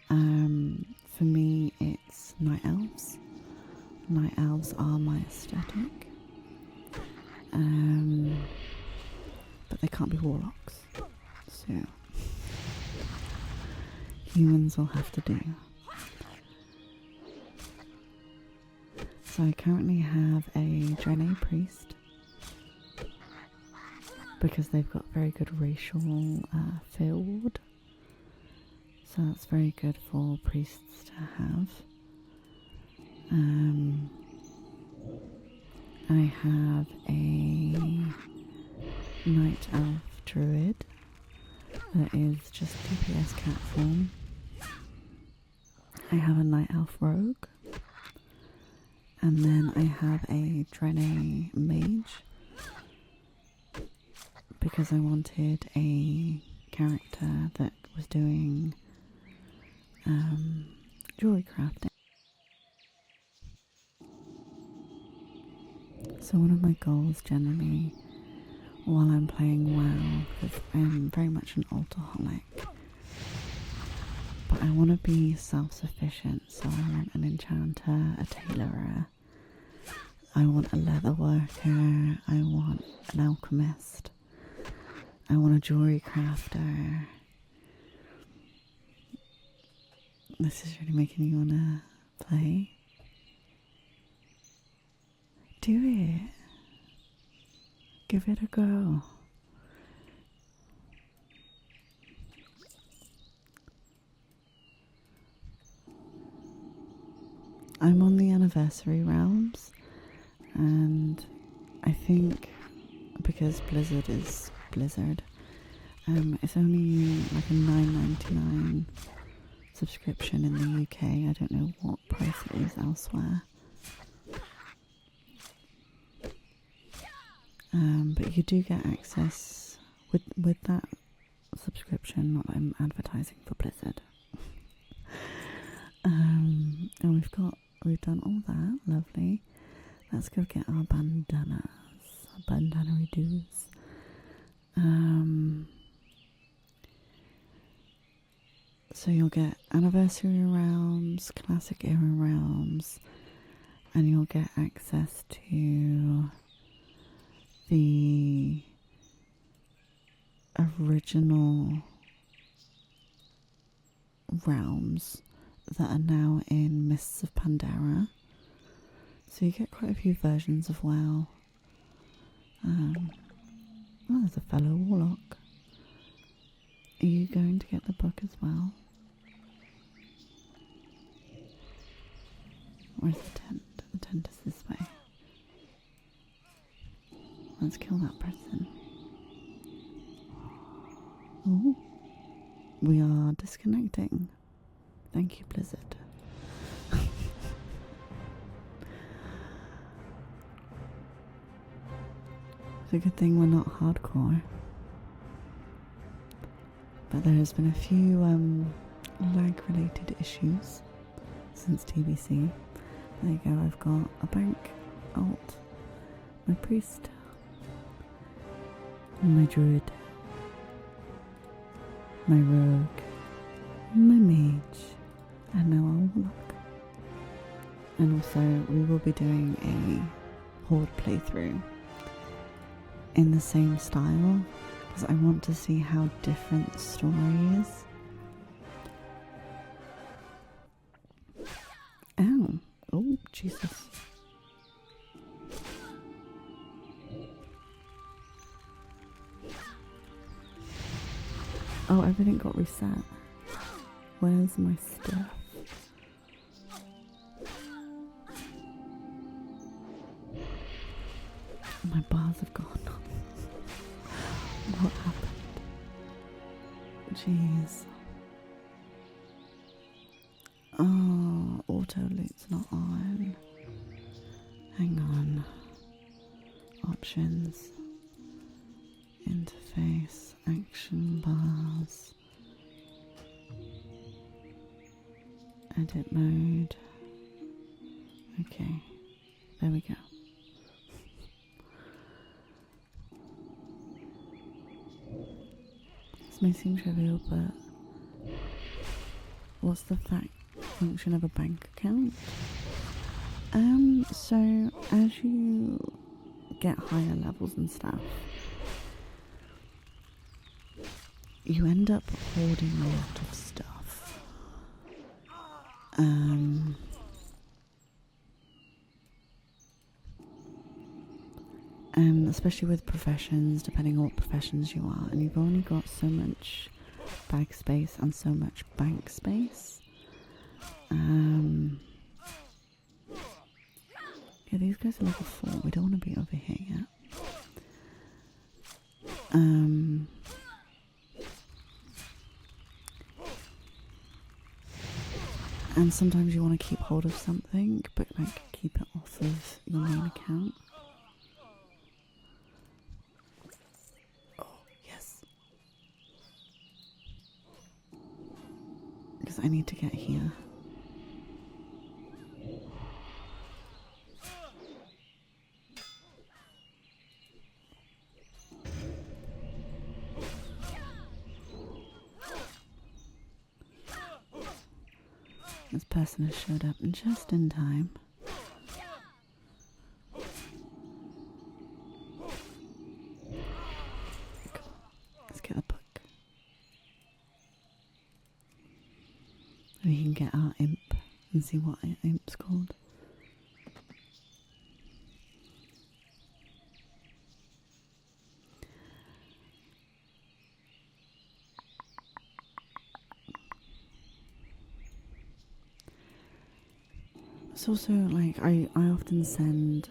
for me it's night elves. Night elves are my aesthetic. But they can't be warlocks. So humans will have to do. So I currently have a Drene priest, because they've got very good racial field. So that's very good for priests to have. I have a night elf druid that is just DPS cat form. I have a night elf rogue. And then I have a Drene mage, because I wanted a character that was doing jewelry crafting. So one of my goals generally while I'm playing WoW, because I'm very much an alcoholic, but I want to be self-sufficient, so I want an enchanter, a tailorer, I want a leather worker, I want an alchemist, I want a jewelry crafter. This is really making you want to play. Do it. Give it a go. I'm on the anniversary realms, and I think because Blizzard is Blizzard, it's only like a $9.99 subscription in the UK. I don't know what price it is elsewhere. But you do get access with that subscription. Not that I'm advertising for Blizzard. And we've done all that. Lovely. Let's go get our bandanas. Bandana dues. So you'll get anniversary realms, classic era realms, and you'll get access to the original realms that are now in Mists of Pandaria. So you get quite a few versions of WoW. Oh, there's a fellow warlock. Are you going to get the book as well? Where's the tent? The tent is this way. Let's kill that person. Oh, we are disconnecting. Thank you, Blizzard. It's a good thing we're not hardcore. But there has been a few lag-related issues since TBC. There you go, I've got a bank, alt, my priest, and my druid. my rogue, my mage, and now our warlock. And also we will be doing a horde playthrough in the same style because I want to see how different the story is. Ow. Oh, Jesus. Oh, everything got reset. Where's my stuff? My bars have gone. What happened? Jeez. Oh, auto loot's not on. Hang on. Options. Interface. Action bars. Edit mode. Okay. There we go. This may seem trivial, but what's the function of a bank account? So as you get higher levels and stuff, you end up hoarding a lot of stuff. And especially with professions, depending on what professions you are, and you've only got so much bag space and so much bank space. Yeah, these guys are level 4. We don't want to be over here yet. And sometimes you want to keep hold of something, but like keep it off of your main account. Oh, yes. Because I need to get here. This person has showed up just in time. Come on, let's get the book. We can get our imp and see what our imp's called. It's also like I often send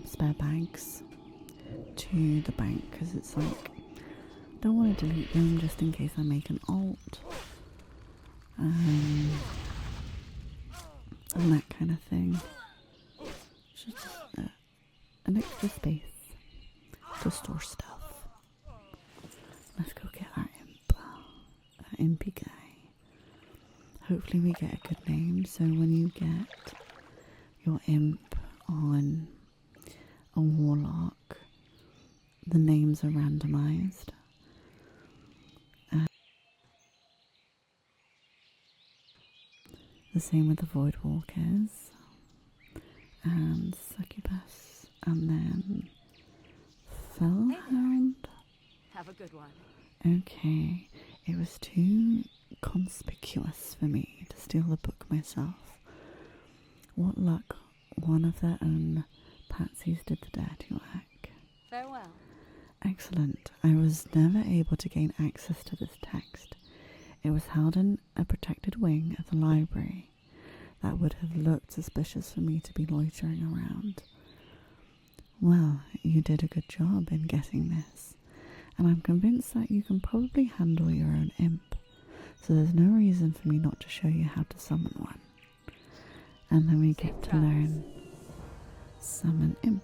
spare bags to the bank because it's like I don't want to delete them just in case I make an alt and that kind of thing. It's just an extra space to store stuff. Let's go get our impy guy. Hopefully we get a good name so when you get your imp on a warlock, the names are randomized. The same with the void walkers and succubus, and then fellhound. Have a good one. Okay, it was too conspicuous for me to steal the book myself. What luck, one of their own patsies did the dirty work. Farewell. Excellent. I was never able to gain access to this text. It was held in a protected wing of the library. That would have looked suspicious for me to be loitering around. Well, you did a good job in getting this, and I'm convinced that you can probably handle your own imp, so there's no reason for me not to show you how to summon one. And then we get to learn summon imp.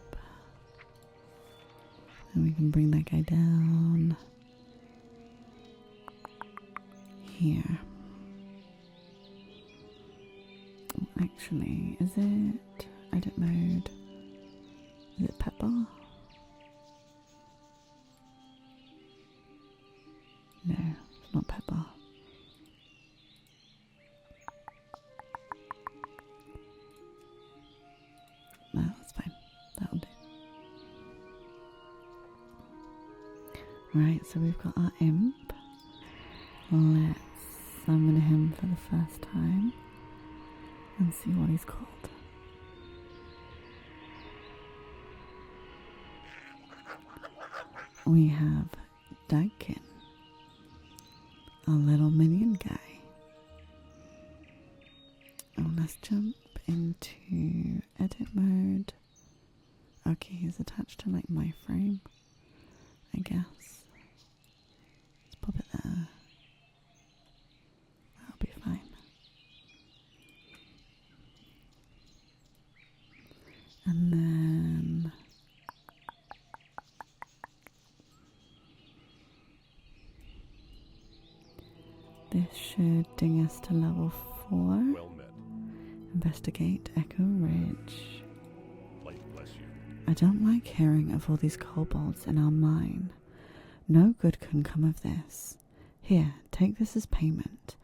And we can bring that guy down here. Oh, actually, is it edit mode? Is it pet bar? No, it's not pet bar. Right, so we've got our imp. Let's summon him for the first time and see what he's called. We have Dagkin, a little minion guy. And let's jump into edit mode. Okay, he's attached to like my frame, I guess. Let's pop it there. That'll be fine. And then this should ding us to level 4. Well met. Investigate Echo Ridge. Light bless you. I don't like hearing of all these kobolds in our mine. No good can come of this. Here, take this as payment,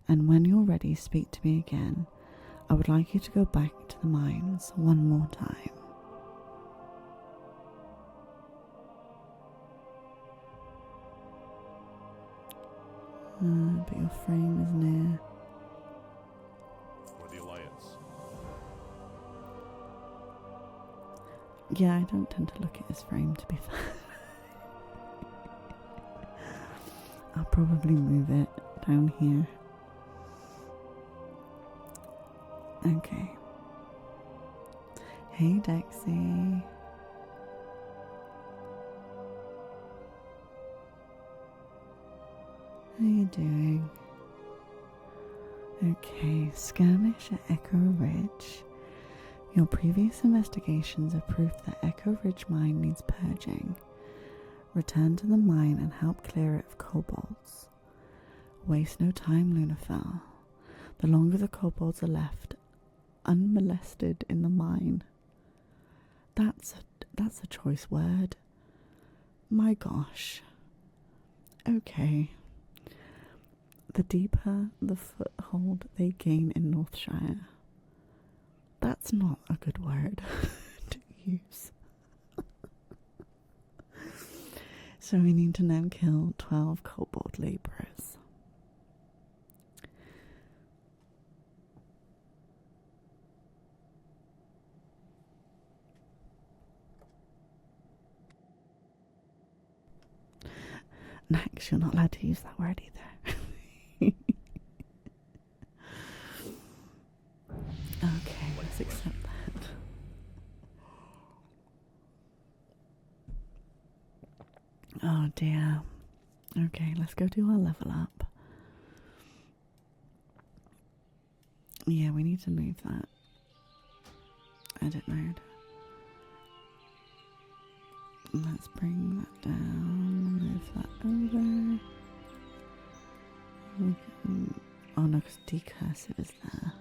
and when you're ready, speak to me again. I would like you to go back to the mines one more time. But your frame is near. For the Alliance. Yeah, I don't tend to look at his frame, to be fair. I'll probably move it down here. Okay. Hey, Dexy. How you doing? Okay, skirmish at Echo Ridge. Your previous investigations have proved that Echo Ridge mine needs purging. Return to the mine and help clear it of kobolds. Waste no time, Lunafell. The longer the kobolds are left unmolested in the mine. That's a choice word. My gosh. Okay. The deeper the foothold they gain in Northshire. That's not a good word to use. So we need to now kill 12 kobold labourers. Max, you're not allowed to use that word either. Okay, let's accept that. Oh dear. Okay, let's go do our level up. Yeah, we need to move that. Edit mode. Let's bring that down, move that over. We can, oh no, because decursive is there.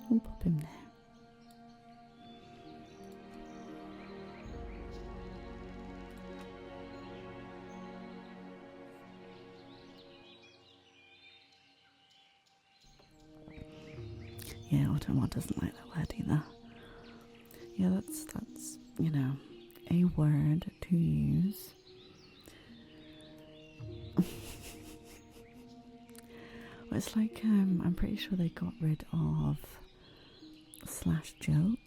We'll pop him there. Yeah, Automod doesn't like that word either. Yeah, that's you know, a word to use. Well, it's like I'm pretty sure they got rid of /joke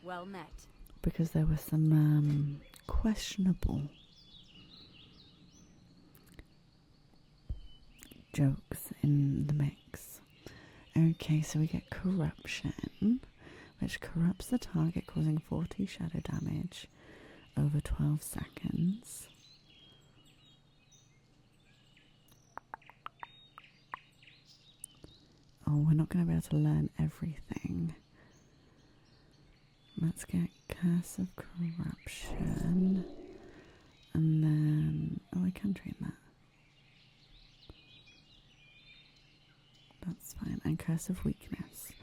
Well met. because there were some questionable jokes in the mix. Okay, so we get corruption, which corrupts the target, causing 40 shadow damage over 12 seconds. Oh, we're not going to be able to learn everything. Let's get Curse of Corruption. And then... oh, I can train that. That's fine. And Curse of Weakness.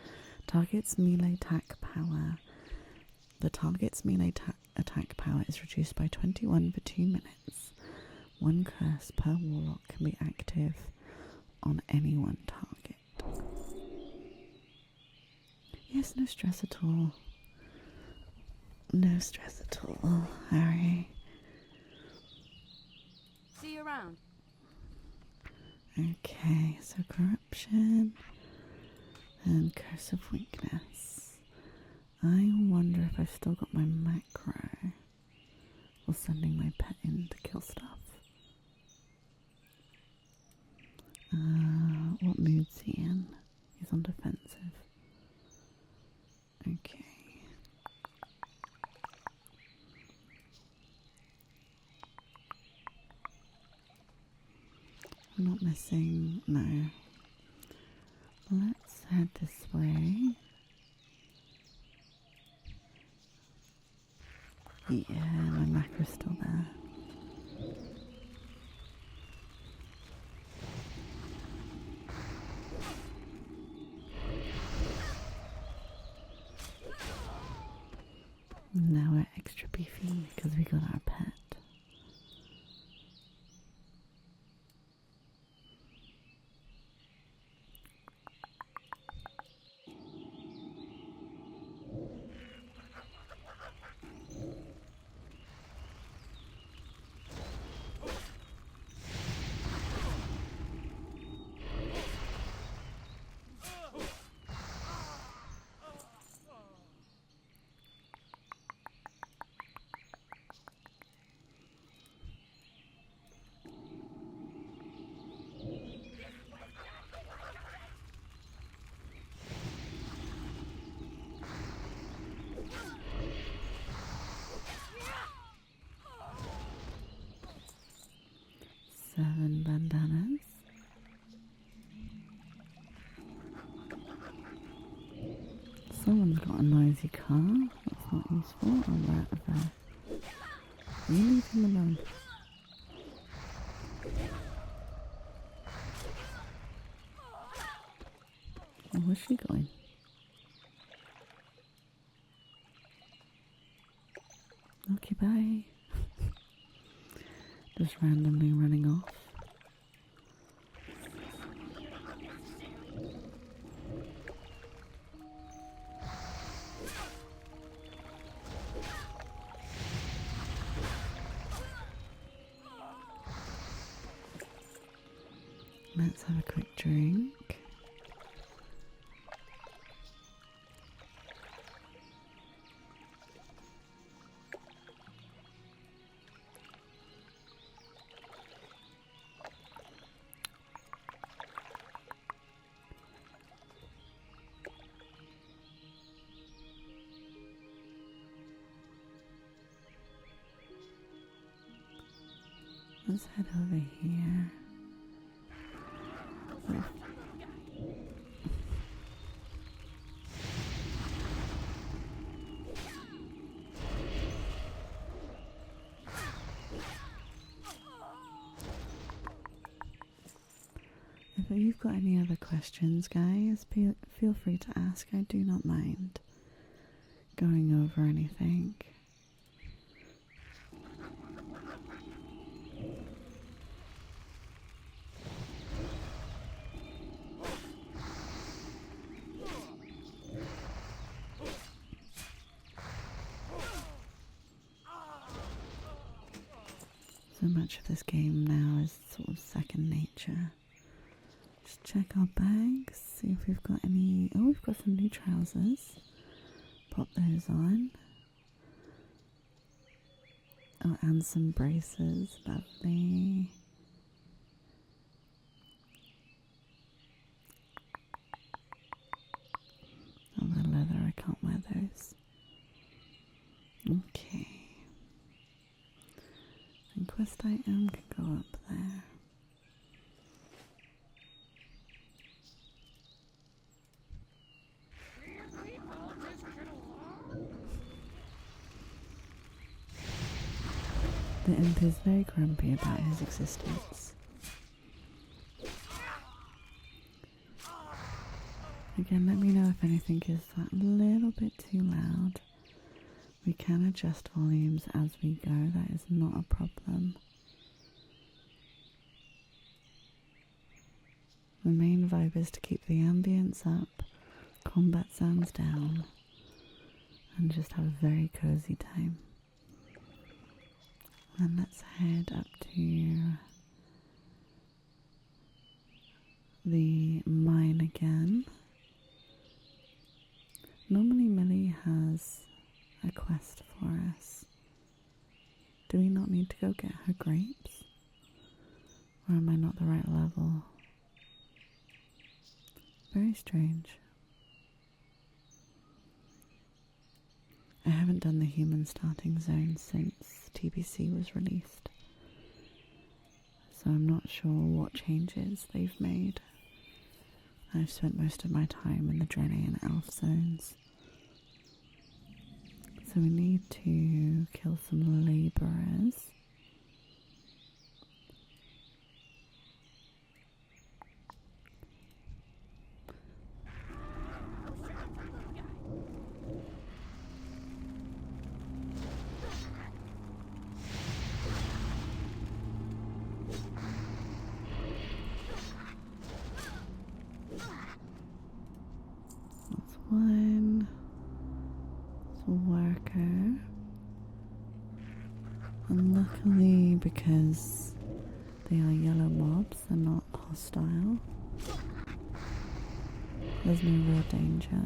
Target's melee attack power. The target's melee attack power is reduced by 21 for 2 minutes. One curse per warlock can be active on any one target. Yes, no stress at all. No stress at all, Harry. See you around. Okay, so corruption and curse of weakness. I wonder if I've still got my macro or sending my pet in to kill stuff. What mood's he in? He's on defensive. Okay. I'm not missing. No. Let's head this way. Yeah, my macro's still there. Now we're extra beefy because we got our pet. Seven bandanas. Someone's got a noisy car. That's not useful. I'll let it there. You leave him alone. Oh, where's she going? Okay, bye. Just randomly running off. Let's have a quick drink. Let's head over here. If you've got any other questions, guys, feel free to ask. I do not mind going over anything. So much of this game now is sort of second nature. Just check our bags, see if we've got any. Oh, we've got some new trousers. Pop those on. Oh, and some braces. Lovely. Oh, the leather, I can't wear those. Okay. And quest item can go up there. The imp is very grumpy about his existence. Again, let me know if anything is that little bit too loud. We can adjust volumes as we go, that is not a problem. The main vibe is to keep the ambience up, combat sounds down, and just have a very cozy time. And let's head up to the mine again. Normally Millie has a quest for us. Do we not need to go get her grapes? Or am I not the right level? Very strange. I haven't done the human starting zone since TBC was released, so I'm not sure what changes they've made. I've spent most of my time in the Drene and Elf zones. So we need to kill some labourers. One. It's a worker. And luckily, because they are yellow mobs, they're not hostile. There's no real danger.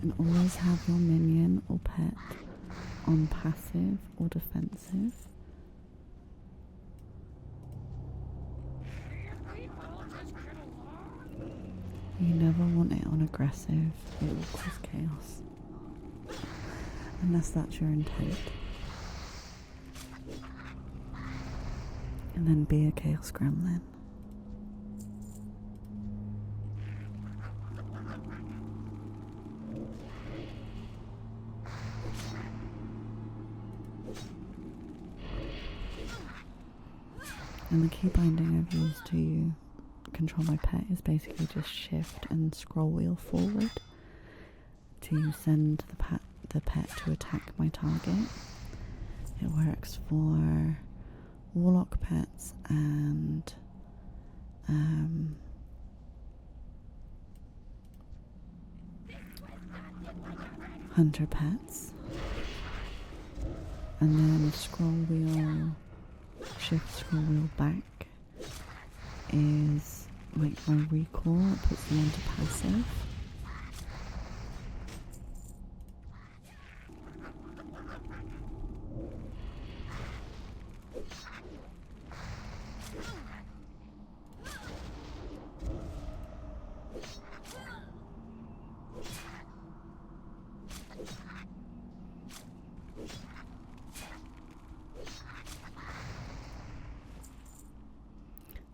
And always have your minion or pet on passive or defensive. You never want it on aggressive, it will cause chaos. Unless that's your intent. And then be a chaos gremlin. And the key binding I've used to control my pet is basically just shift and scroll wheel forward to send the pet to attack my target. It works for warlock pets and hunter pets. And then scroll wheel, shift scroll wheel back is like my recall, it puts them onto passive.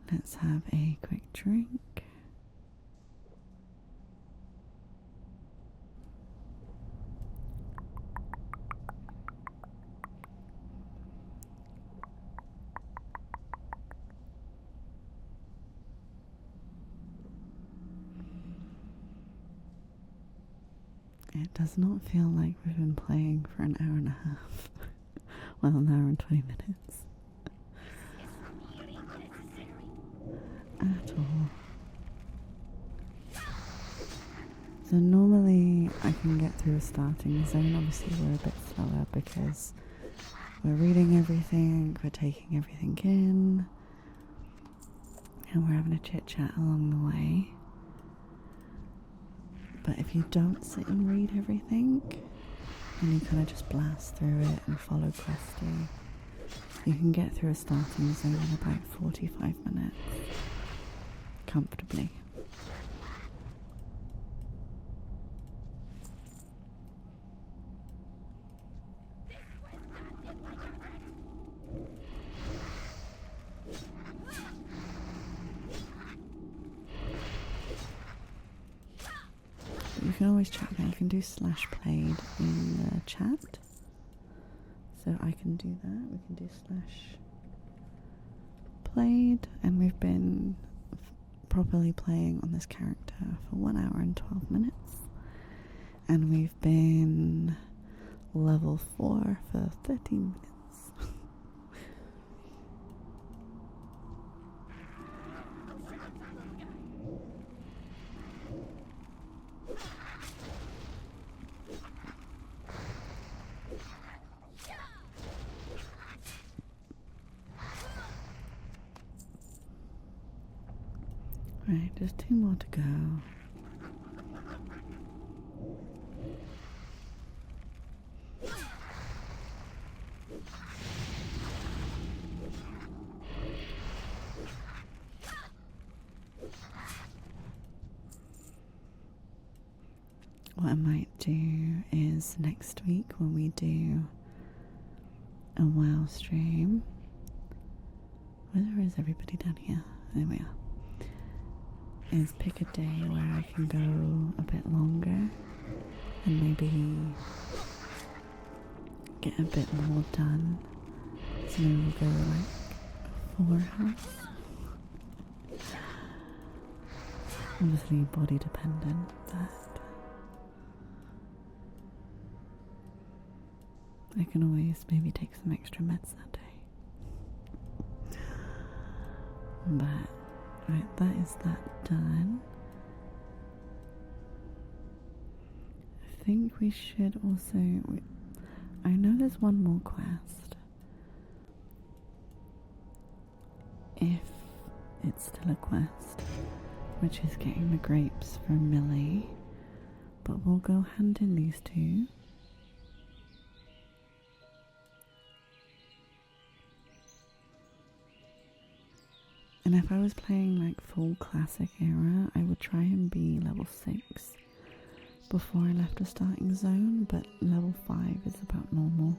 Let's have a quick drink. It does not feel like we've been playing for an hour and a half. Well, an hour and 20 minutes. At all. So normally I can get through a starting zone. Obviously we're a bit slower because we're reading everything, we're taking everything in, and we're having a chit chat along the way. But if you don't sit and read everything and you kind of just blast through it and follow questing, you can get through a starting zone in about 45 minutes. Comfortably. You can always chat now. You can do /played in the chat. So I can do that. We can do /played, and we've been properly playing on this character for 1 hour and 12 minutes, and we've been level 4 for 13 minutes. Right, just 2 more to go. What I might do is next week when we do a WoW stream. Where is everybody down here? There we are. Is pick a day where I can go a bit longer and maybe get a bit more done. So maybe we'll go like 4 hours. Obviously body dependent, but I can always maybe take some extra meds that day. But right, that is that done. I think we should also... I know there's one more quest. If it's still a quest, which is getting the grapes for Millie. But we'll go hand in these 2. And if I was playing like full classic era, I would try and be level 6 before I left the starting zone, but level 5 is about normal.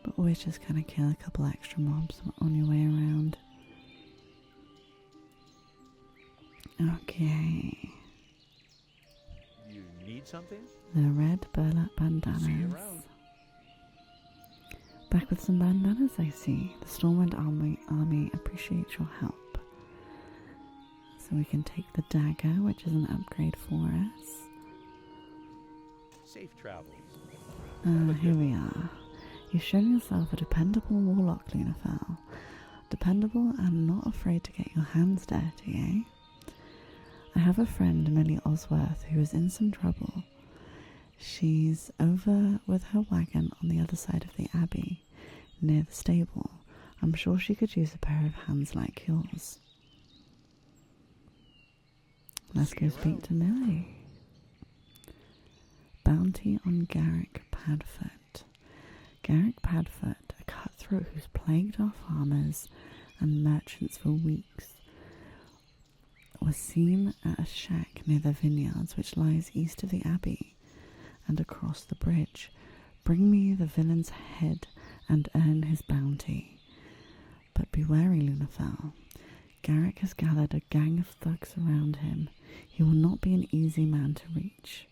But always just kind of kill a couple extra mobs on your way around. Okay. You need something? The red burlap See you bandanas. around. Back with some bandanas, I see. The Stormwind army appreciates your help. So we can take the dagger, which is an upgrade for us. Safe travels. Here we are. You've shown yourself a dependable warlock, Lunafell. Dependable and not afraid to get your hands dirty, eh? I have a friend, Millie Osworth, who is in some trouble. She's over with her wagon on the other side of the abbey, near the stable. I'm sure she could use a pair of hands like yours. Let's go speak to Millie. Bounty on Garrick Padfoot. Garrick Padfoot, a cutthroat who's plagued our farmers and merchants for weeks, was seen at a shack near the vineyards which lies east of the abbey and across the bridge. Bring me the villain's head and earn his bounty. But be wary, Lunafell. Garrick has gathered a gang of thugs around him. He will not be an easy man to reach.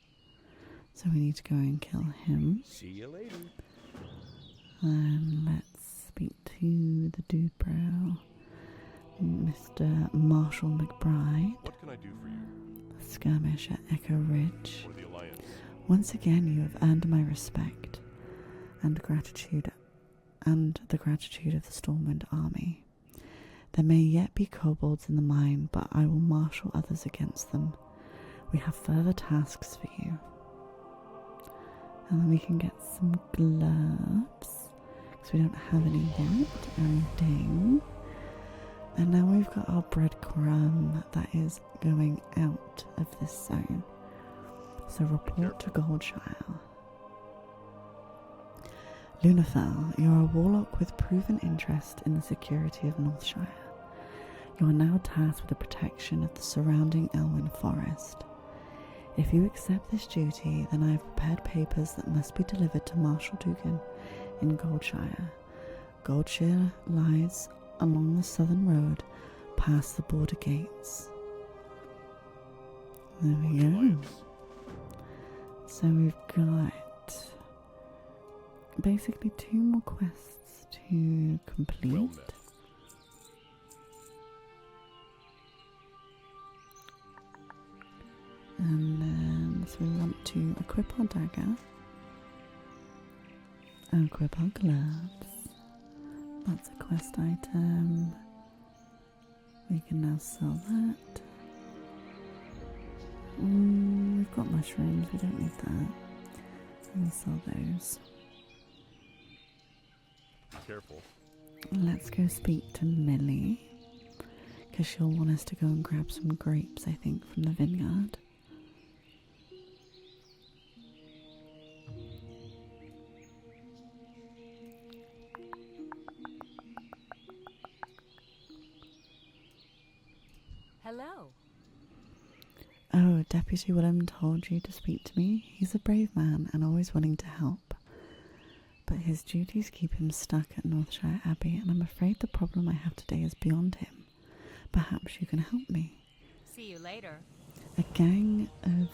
So we need to go and kill him. See you later. And let's speak to the dude bro, Mr. Marshall McBride. What can I do for you? A skirmish at Echo Ridge. Or the Alliance? Once again, you have earned my respect and gratitude, and the gratitude of the Stormwind army. There may yet be kobolds in the mine, but I will marshal others against them. We have further tasks for you. And then we can get some gloves, because we don't have any yet. And ding. And now we've got our breadcrumb that is going out of this zone. So report to Goldshire. Lunafell, you're a warlock with proven interest in the security of Northshire. You are now tasked with the protection of the surrounding Elwyn Forest. If you accept this duty, then I have prepared papers that must be delivered to Marshal Dugan in Goldshire. Goldshire lies along the southern road past the border gates. There we go. Alliance. So we've got basically 2 more quests to complete. Well met. And then so we want to equip our dagger, equip our gloves. That's a quest item. We can now sell that. We've got mushrooms, we don't need that. We'll sell those. Be careful. Let's go speak to Millie, because she'll want us to go and grab some grapes, I think, from the vineyard. Hello. Oh, Deputy Willem told you to speak to me. He's a brave man and always willing to help. But his duties keep him stuck at Northshire Abbey, and I'm afraid the problem I have today is beyond him. Perhaps you can help me. See you later. A gang of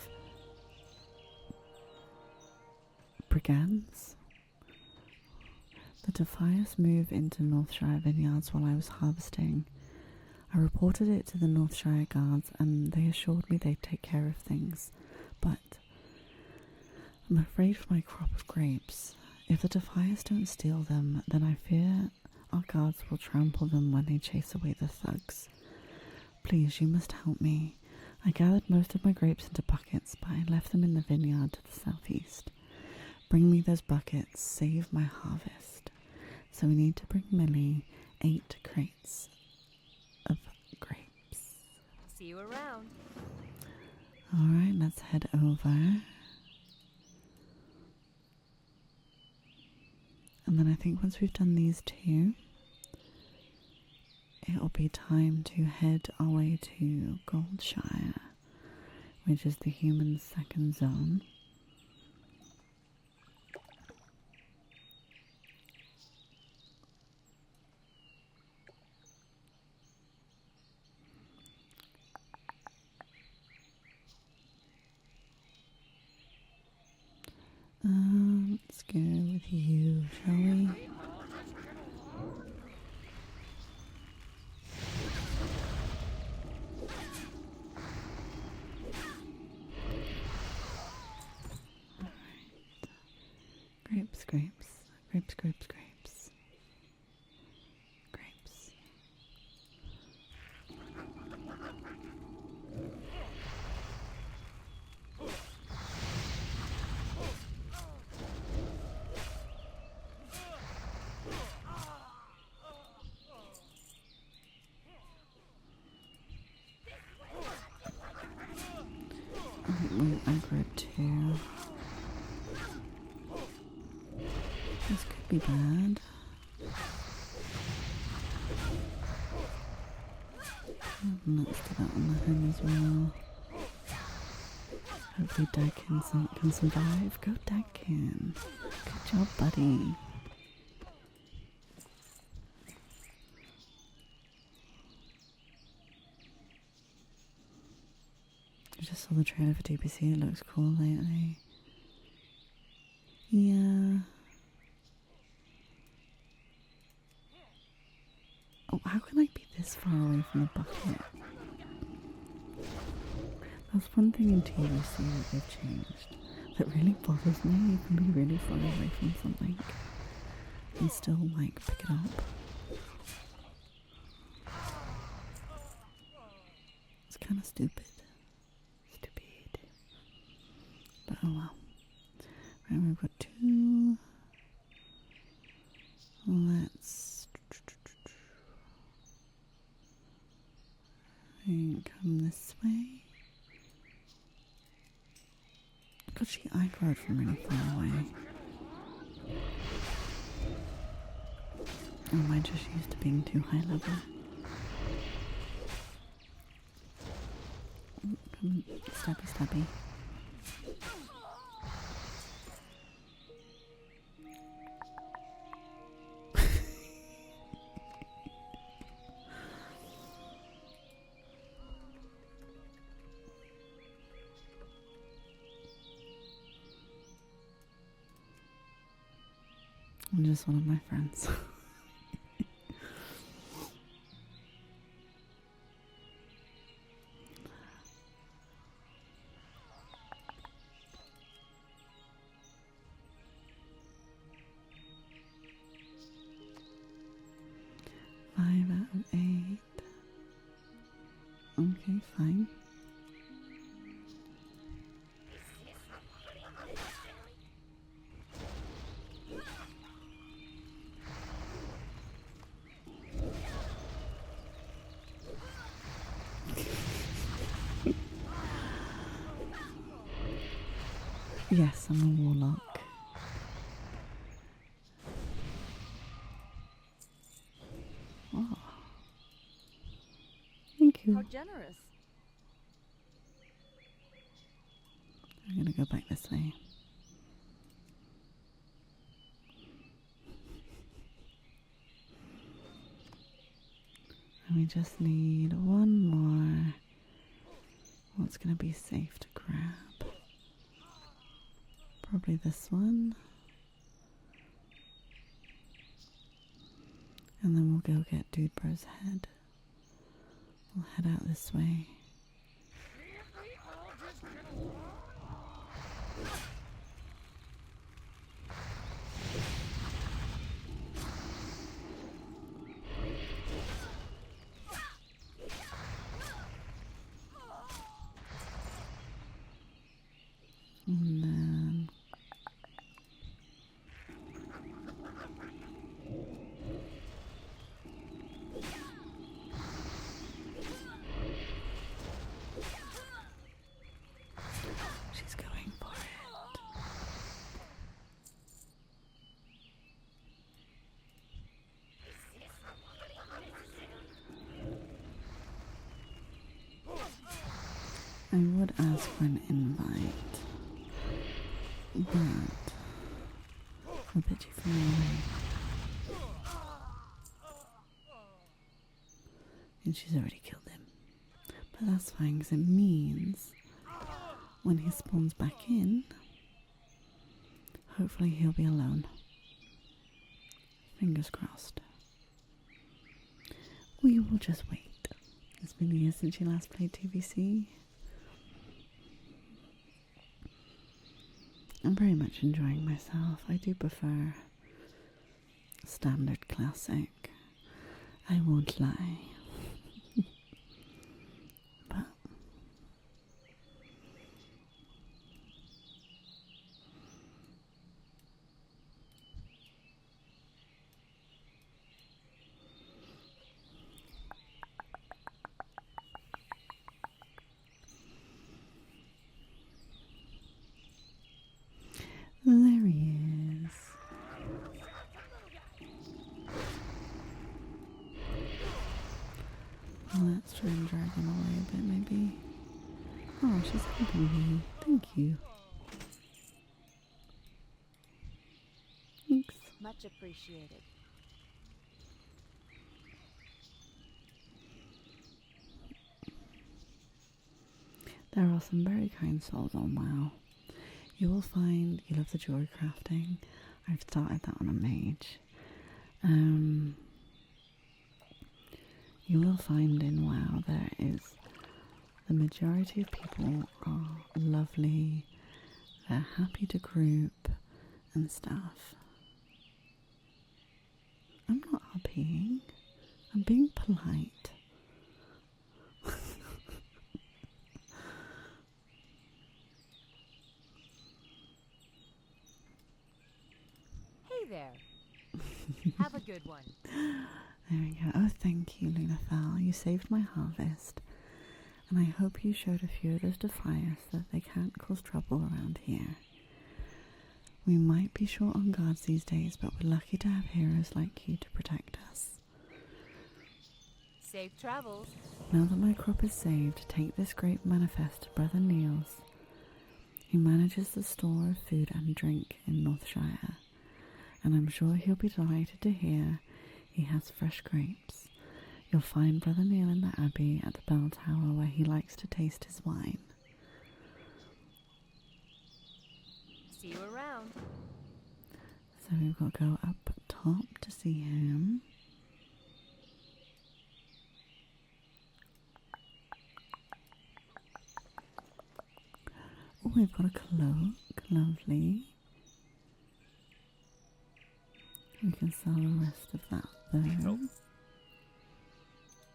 brigands? The Defiers moved into Northshire vineyards while I was harvesting. I reported it to the Northshire guards and they assured me they'd take care of things, but I'm afraid for my crop of grapes. If the Defiers don't steal them, then I fear our guards will trample them when they chase away the thugs. Please, you must help me. I gathered most of my grapes into buckets, but I left them in the vineyard to the southeast. Bring me those buckets, save my harvest. So we need to bring Millie 8 crates of grapes. See you around. Alright, let's head over. And then I think once we've done these 2, it'll be time to head our way to Goldshire, which is the human second zone. Let's go with you, shall we? Grapes, grapes, grapes, grapes, grapes. Grapes. I grabbed 2. This could be bad. Let's do that on the home as well. Hopefully Dagkin can survive. Go Dagkin. Good job, buddy. I just saw the trailer for DPC. It looks cool lately. Yeah. Oh, how can I be this far away from the bucket? That's one thing in TVC that they've changed that really bothers me. You can be really far away from something and still, like, pick it up. It's kind of stupid. But oh well. Right, we've got 2. Let's come this way. God, she aggroed from really far away. Or am I just used to being too high level? Come, stabby, stabby. I'm just one of my friends. Five out of 8. Okay, fine. Yes, I'm a warlock. Oh. Thank you. How generous. I'm gonna go back this way. And we just need one more. What's gonna be safe to grab? Probably this one. And then we'll go get Dude Bro's head. We'll head out this way. And then she's going for it. I would ask for an invite. But I'll bet you far away. And she's already killed him. But that's fine, because it means when he spawns back in, hopefully he'll be alone. Fingers crossed. We will just wait. It's been years since you last played TVC. I'm very much enjoying myself. I do prefer standard classic. I won't lie. But there he is. Well, let's try and drag him away a bit, maybe. Oh, she's helping me. Thank you. Thanks. Much appreciated. There are some very kind souls on WoW. You will find you love the jewelry crafting. I've started that on a mage. You will find in WoW there is the majority of people are lovely. They're happy to group and stuff. I'm not RPing. I'm being polite. Hey there. Have a good one. There we go. Oh, thank you, Lunafell. You saved my harvest. And I hope you showed a few others to fire so that they can't cause trouble around here. We might be short on guards these days, but we're lucky to have heroes like you to protect us. Safe travels. Now that my crop is saved, take this great manifest to Brother Niels. He manages the store of food and drink in Northshire, and I'm sure he'll be delighted to hear he has fresh grapes. You'll find Brother Neil in the Abbey at the bell tower where he likes to taste his wine. See you around. So we've got to go up top to see him. Oh, we've got a cloak. Lovely. We can sell the rest of that Need help? though.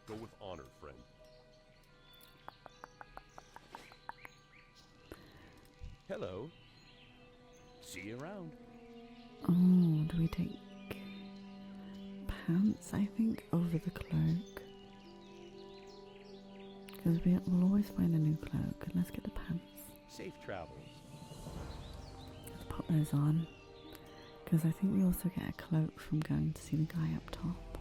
Go with honor, friend. Hello. See you around. Oh, do we take pants, I think, over the cloak? Because we'll always find a new cloak. Let's get the pants. Safe travels. put those on, because I think we also get a cloak from going to see the guy up top.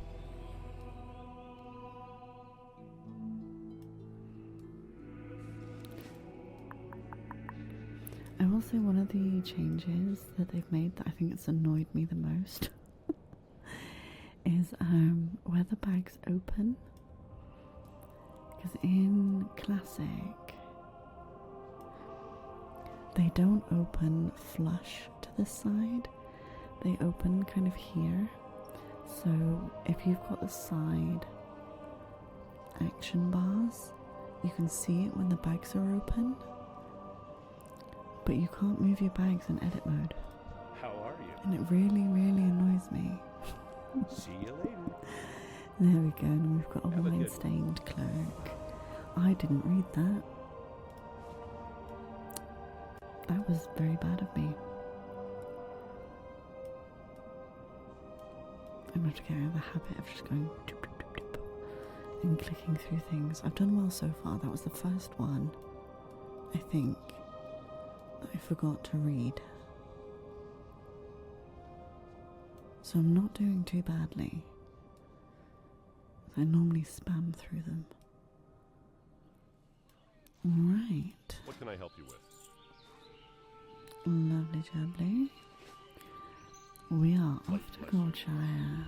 I will say one of the changes that they've made that I think has annoyed me the most is where the bags open. Because in Classic, they don't open flush to the side, they open kind of here. So if you've got the side action bars, you can see it when the bags are open, but you can't move your bags in edit mode. How are you? And it really, really annoys me. See you later. There we go, and we've got a Have a good one. wine-stained cloak. I didn't read that. That was very bad of me. I'm going to have to get out of the habit of just going doop, doop, doop, doop, and clicking through things. I've done well so far. That was the first one, I think, that I forgot to read. So I'm not doing too badly. I normally spam through them. Alright. What can I help you with? Lovely jubbly. We are off to Bless. Goldshire.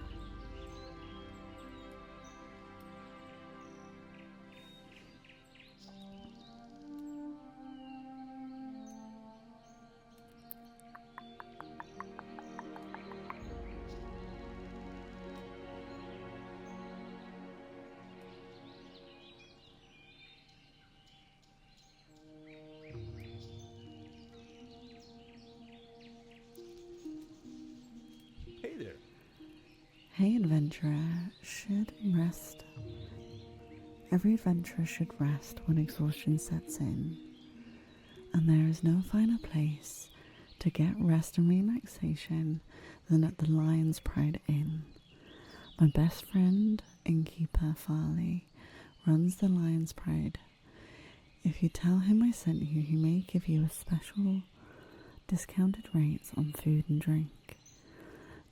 Hey there. Hey adventurer, Every adventurer should rest when exhaustion sets in, and there is no finer place to get rest and relaxation than at the Lion's Pride Inn. My best friend, innkeeper Farley, runs the Lion's Pride. If you tell him I sent you, he may give you a special discounted rates on food and drink.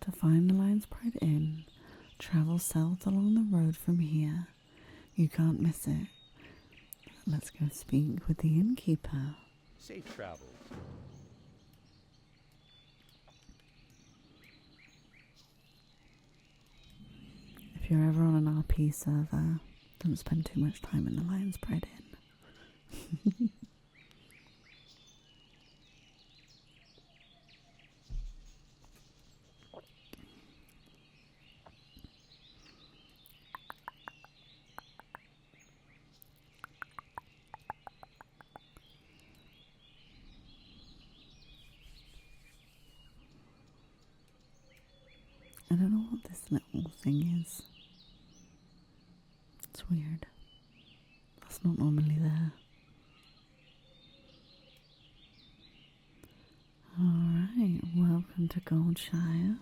To find the Lion's Pride Inn, travel south along the road from here. You can't miss it. Let's go speak with the innkeeper. Safe travels. If you're ever on an RP server, don't spend too much time in the Lion's Pride Inn. I don't know what this little thing is. It's weird. That's not normally there. Alright, welcome to Goldshire.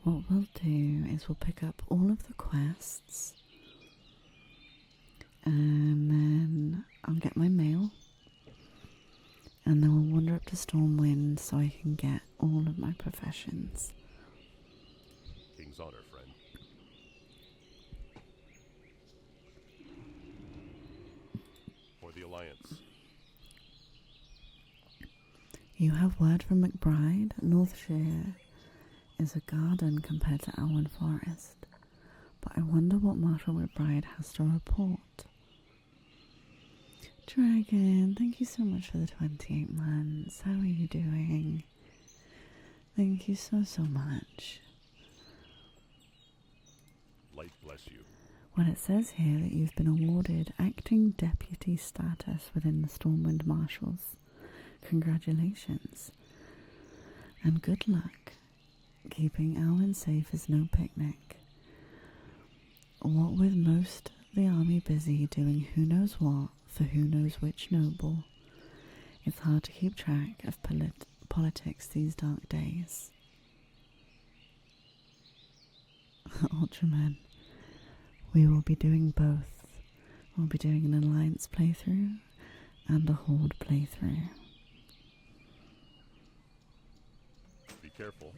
What we'll do is we'll pick up all of the quests, and then I'll get my mail, and then we'll wander up to Stormwind so I can get all of my professions. King's honor, friend. For the Alliance. You have word from McBride. Northshire is a garden compared to Alwyn Forest, but I wonder what Marshal McBride has to report. Dragon, thank you so much for the 28 months. How are you doing? Thank you so much. Light bless you. Well, it says here that you've been awarded acting deputy status within the Stormwind Marshals. Congratulations. And good luck. Keeping Alwyn safe is no picnic. What with most of the army busy doing who knows what for who knows which noble, It's hard to keep track of politics these dark days. Ultraman, we will be doing both. We'll be doing an Alliance playthrough and a Horde playthrough. Be careful.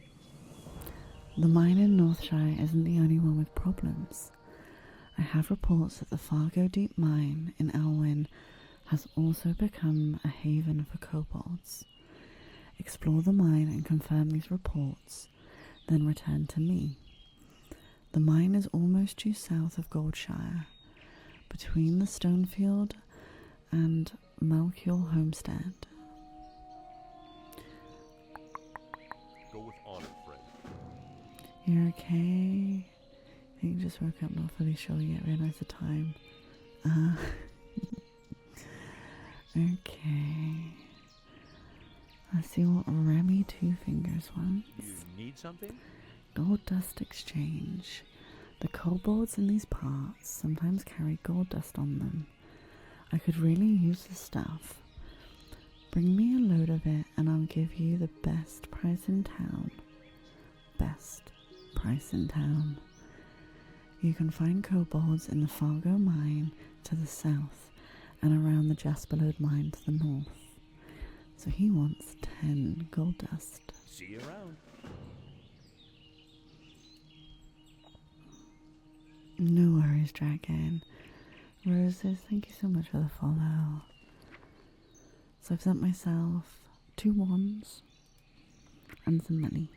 The mine in Northshire isn't the only one with problems. I have reports that the Fargo Deep Mine in Elwyn has also become a haven for kobolds. Explore the mine and confirm these reports, then return to me. The mine is almost due south of Goldshire, between the Stonefield and Malkiel Homestead. Go with honor, friend. You're okay? I think you just woke up, not fully sure yet, realize the time. Okay. Let's see what Remy Two Fingers wants. You need something? Gold dust exchange. The kobolds in these parts sometimes carry gold dust on them. I could really use the stuff. Bring me a load of it and I'll give you the best price in town. Best price in town. You can find kobolds in the Fargo mine to the south and around the Jasperlode mine to the north. So he wants 10 gold dust. See you around. No worries, Dragon. Roses, thank you so much for the follow. So I've sent myself 2 wands and some money.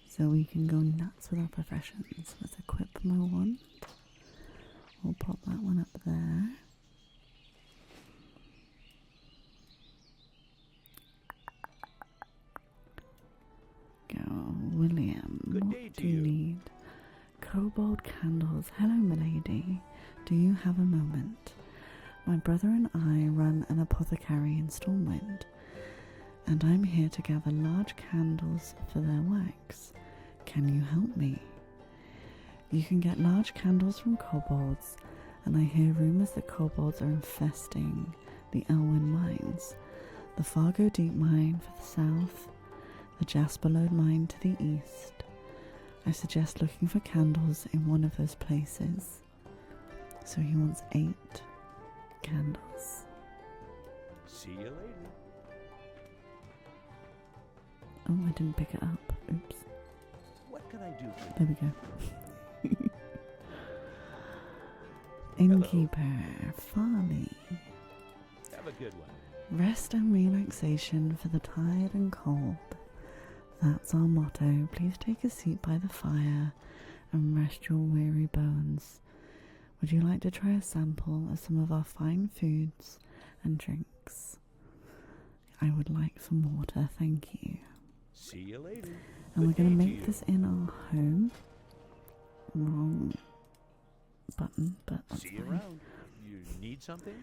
So we can go nuts with our professions. Let's equip my wand. We'll pop that one up there. Go, William. Good What day to do you you. need? Kobold candles. Hello, milady. Do you have a moment? My brother and I run an apothecary in Stormwind, and I'm here to gather large candles for their wax. Can you help me? You can get large candles from kobolds, and I hear rumors that kobolds are infesting the Elwyn mines. The Fargo Deep Mine for the south, the Jasperlode Mine to the east. I suggest looking for candles in one of those places. So he wants 8 candles. See you later. Oh, I didn't pick it up. Oops. What can I do for you? There we go. Innkeeper, Farley. Have a good one. Rest and relaxation for the tired and cold. That's our motto. Please take a seat by the fire and rest your weary bones. Would you like to try a sample of some of our fine foods and drinks? I would like some water, thank you. See you later. And we're Good going to day make you. this in our home. Wrong button, but that's See you fine. around. You need something?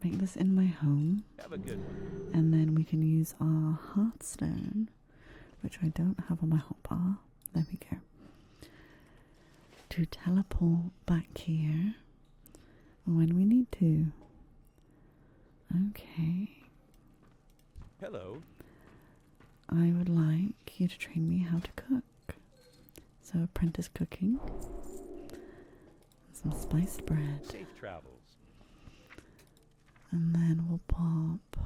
Make this in my home, Have a good one. and then we can use our Hearthstone, which I don't have on my hotbar. There we go. To teleport back here when we need to. Okay. Hello. I would like you to train me how to cook. So apprentice cooking. Some spiced bread. Safe travels. And then we'll pop.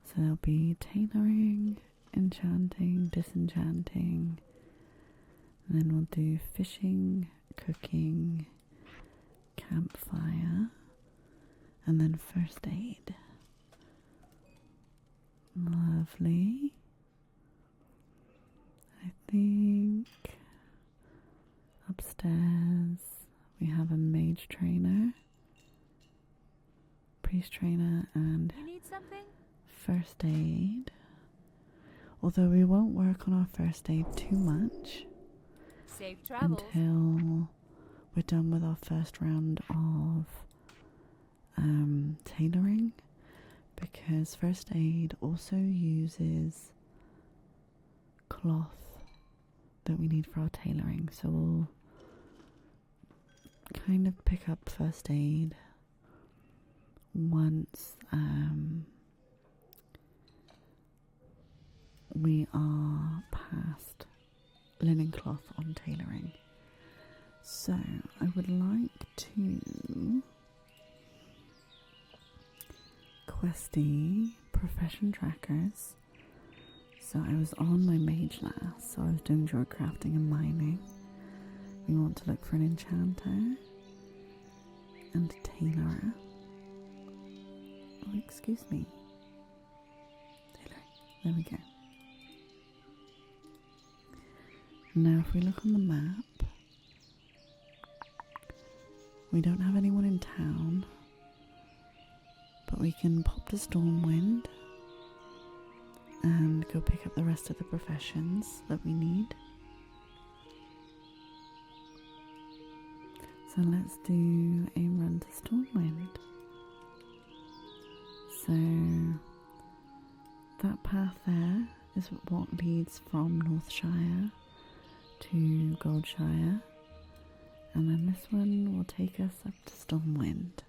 So there'll be tailoring, enchanting, disenchanting. And then we'll do fishing, cooking, campfire, and then first aid. Lovely. I think upstairs we have a mage trainer, priest trainer, and You need something? first aid. Although we won't work on our first aid too much Safe travels. until we're done with our first round of tailoring, because first aid also uses cloth that we need for our tailoring. So we'll kind of pick up first aid once we are past linen cloth on tailoring. So I would like to questy profession trackers. So I was on my mage last, so I was doing drug crafting and mining. We want to look for an enchanter and a tailorer. Oh, excuse me. Tailoring. There we go. Now if we look on the map, we don't have anyone in town, but we can pop to Stormwind and go pick up the rest of the professions that we need. So let's do a run to Stormwind. So that path there is what leads from Northshire to Goldshire, and then this one will take us up to Stormwind.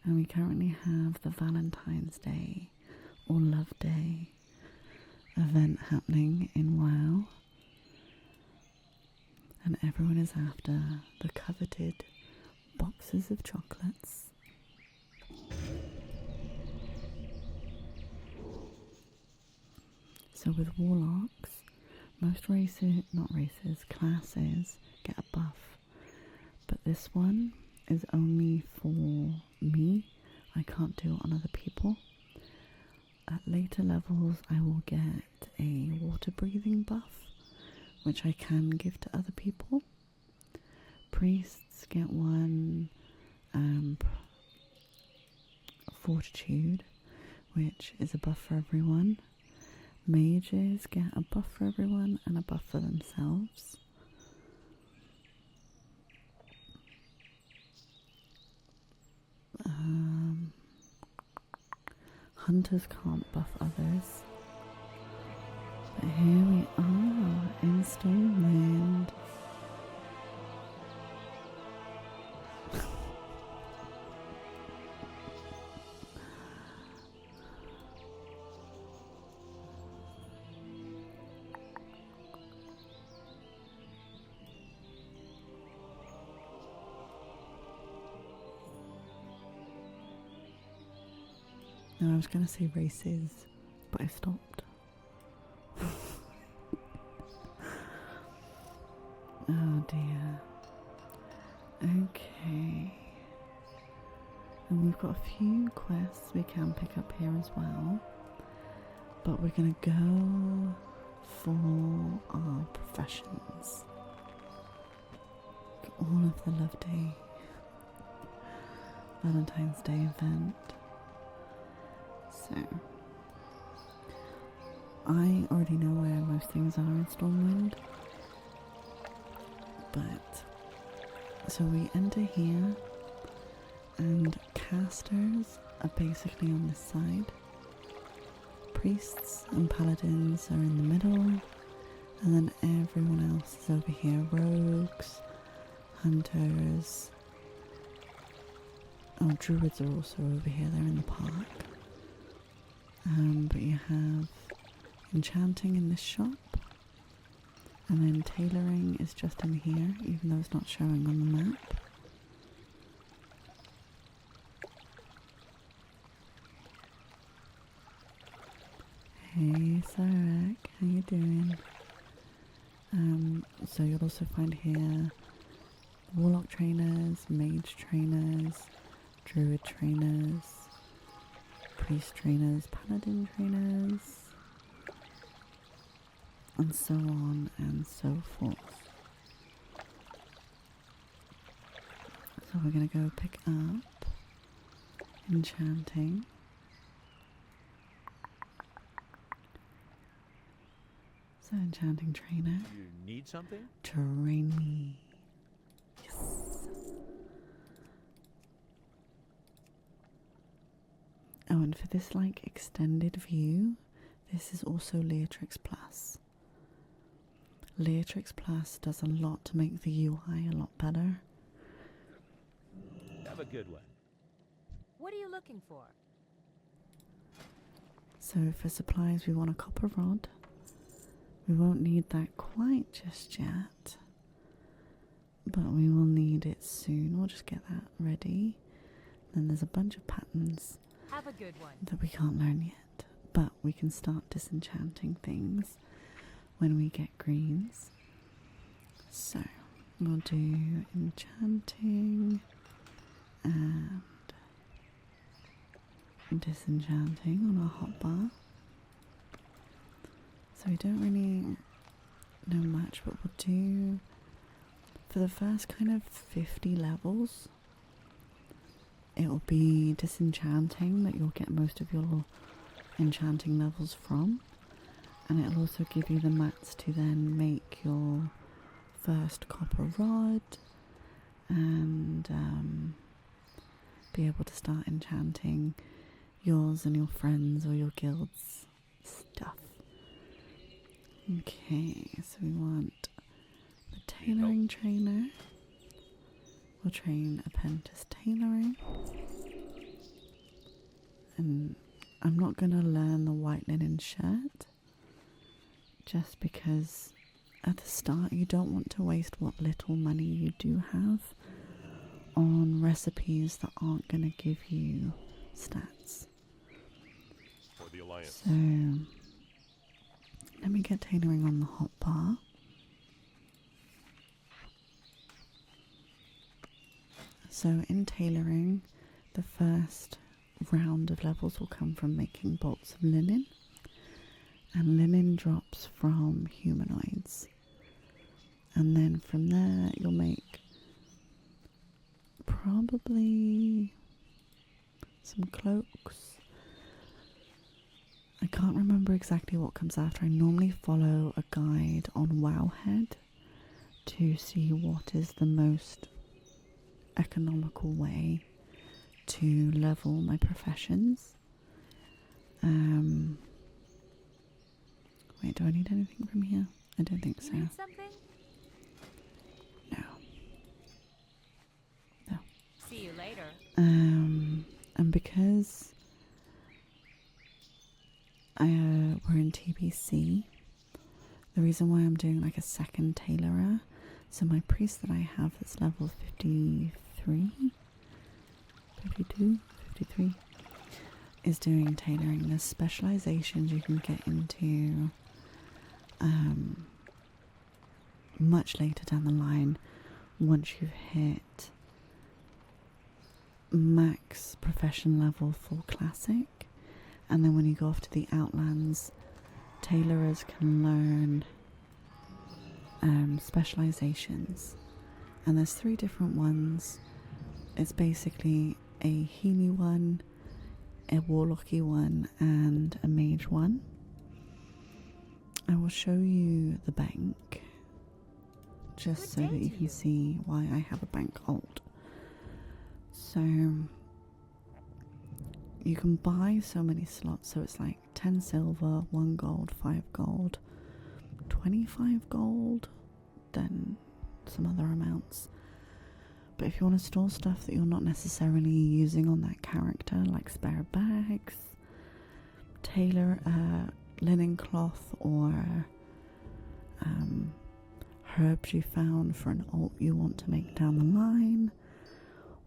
And we currently have the Valentine's Day or Love Day event happening in WoW. And everyone is after the coveted boxes of chocolates. So with warlocks, most classes get a buff. But this one is only for me. I can't do it on other people. At later levels I will get a water breathing buff, which I can give to other people. Priests get one fortitude, which is a buff for everyone. Mages get a buff for everyone and a buff for themselves. Hunters can't buff others. But here we are in Stormwind. No, I was going to say races, but I stopped. Oh dear. Okay. And we've got a few quests we can pick up here as well. But we're going to go for our professions. All of the Love Day, Valentine's Day event. So, I already know where most things are in Stormwind, but, so we enter here, and casters are basically on this side, priests and paladins are in the middle, and then everyone else is over here, rogues, hunters, oh, druids are also over here, they're in the park. But you have enchanting in this shop, and then tailoring is just in here, even though it's not showing on the map. Hey Sarek, how you doing? So you'll also find here warlock trainers, mage trainers, druid trainers, priest trainers, paladin trainers, and so on and so forth. So we're going to go pick up enchanting. So enchanting trainer. You need something? Train me. Yes. Oh, and for this like extended view, this is also Leatrix Plus. Leatrix Plus does a lot to make the UI a lot better. Have a good one. What are you looking for? So for supplies, we want a copper rod. We won't need that quite just yet, but we will need it soon. We'll just get that ready. Then there's a bunch of patterns Have a good one. that we can't learn yet, but we can start disenchanting things when we get greens. So we'll do enchanting and disenchanting on our hotbar. So we don't really know much, but we'll do for the first kind of 50 levels. It will be disenchanting that you'll get most of your enchanting levels from, and it'll also give you the mats to then make your first copper rod and be able to start enchanting yours and your friends or your guild's stuff. Okay, so we want the tailoring trainer. We'll train apprentice tailoring. And I'm not going to learn the white linen shirt, just because at the start you don't want to waste what little money you do have on recipes that aren't going to give you stats. For the Alliance. So let me get tailoring on the hotbar. So in tailoring, the first round of levels will come from making bolts of linen, and linen drops from humanoids. And then from there you'll make probably some cloaks. I can't remember exactly what comes after. I normally follow a guide on Wowhead to see what is the most economical way to level my professions. Wait, do I need anything from here? I don't think so. You need something? No. No. See you later. And because we're in TBC, the reason why I'm doing like a second tailorer, so my priest that I have that's level 53, 52, 53, is doing tailoring. There's specializations you can get into much later down the line once you've hit max profession level for classic. And then when you go off to the Outlands, tailorers can learn specializations. And there's 3 different ones. It's basically a Healy one, a Warlocky one, and a Mage one. I will show you the bank, just so that you can see why I have a bank alt. So you can buy so many slots, so it's like 10 silver, 1 gold, 5 gold, 25 gold, then some other amounts. But if you want to store stuff that you're not necessarily using on that character, like spare bags, linen cloth, or herbs you found for an alt you want to make down the line,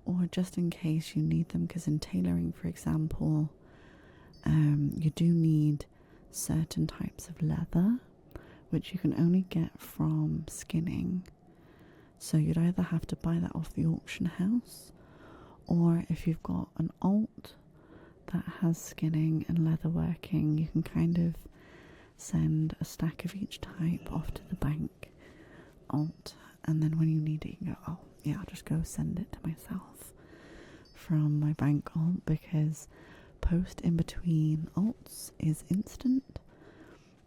or just in case you need them, because in tailoring, for example, you do need certain types of leather, which you can only get from skinning. So you'd either have to buy that off the auction house, or if you've got an alt that has skinning and leatherworking, you can kind of send a stack of each type off to the bank alt, and then when you need it, you can go, oh yeah, I'll just go send it to myself from my bank alt, because post in between alts is instant,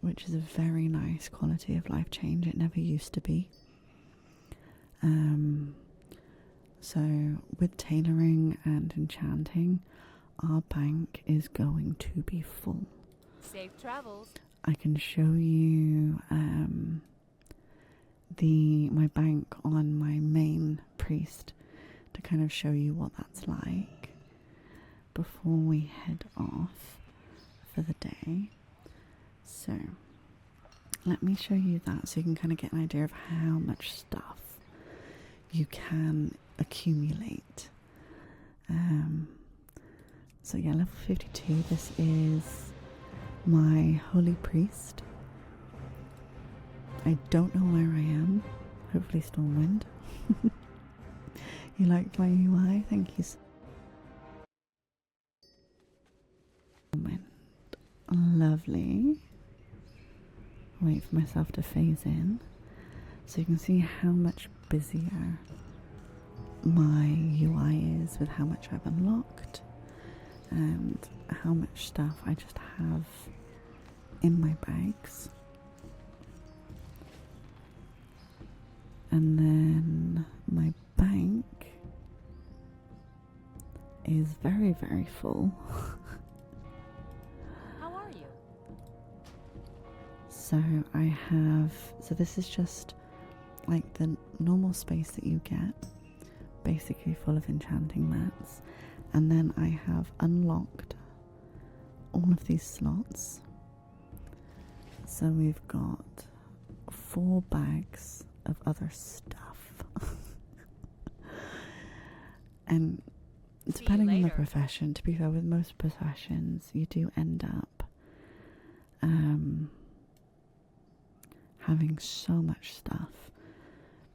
which is a very nice quality of life change. It never used to be. So with tailoring and enchanting, our bank is going to be full. Safe travels. I can show you my bank on my main priest to kind of show you what that's like before we head off for the day. So let me show you that so you can kind of get an idea of how much stuff you can accumulate. So yeah, level 52, this is my holy priest. I don't know where I am. Hopefully Stormwind. You liked my UI? Thank you so much. Lovely. Wait for myself to phase in so you can see how much busier my UI is with how much I've unlocked and how much stuff I just have in my bags. And then my bank is very, very full. How are you? So so this is just like the normal space that you get, basically full of enchanting mats. And then I have unlocked all of these slots. So we've got 4 bags of other stuff. And depending on the profession, to be fair, with most professions, you do end up having so much stuff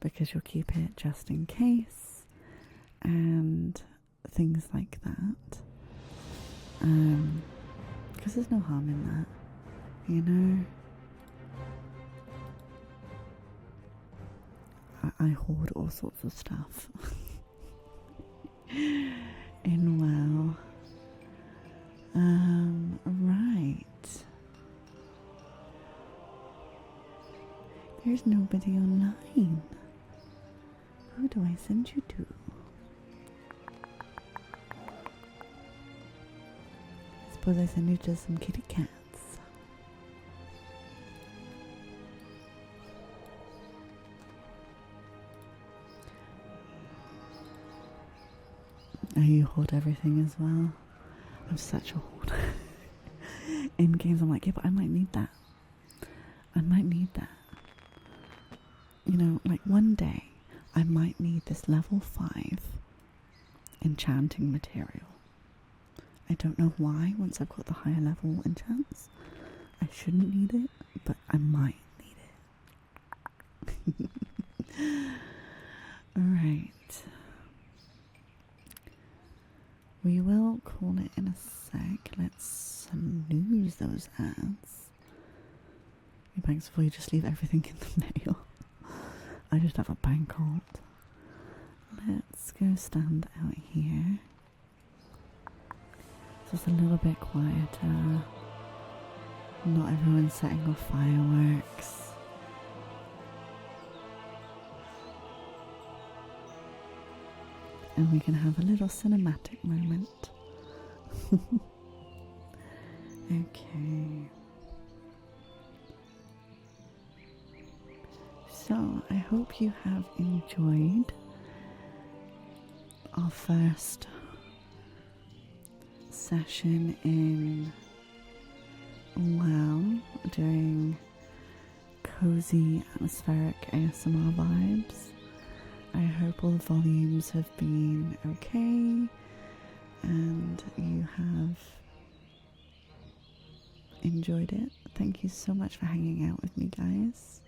because you'll keep it just in case and things like that. Because there's no harm in that, you know. I hoard all sorts of stuff in WoW. Right. There's nobody online. Who do I send you to? I suppose I send you to some kitty cats. Oh, you hoard everything as well. I'm such a hoarder. In games I'm like, yeah, but I might need that. I might need that. You know, like one day I might need this level 5 enchanting material. I don't know why. Once I've got the higher level enchants, I shouldn't need it, but I might need it. Alright. We will call it in a sec. Let's snooze those ads. Your bank's full, you just leave everything in the mail. I just have a bank hold. Let's go stand out here. So it's a little bit quieter. Not everyone's setting off fireworks. And we can have a little cinematic moment. Okay. So, I hope you have enjoyed our first session in WoW, doing cozy, atmospheric ASMR vibes. I hope all the volumes have been okay and you have enjoyed it. Thank you so much for hanging out with me, guys.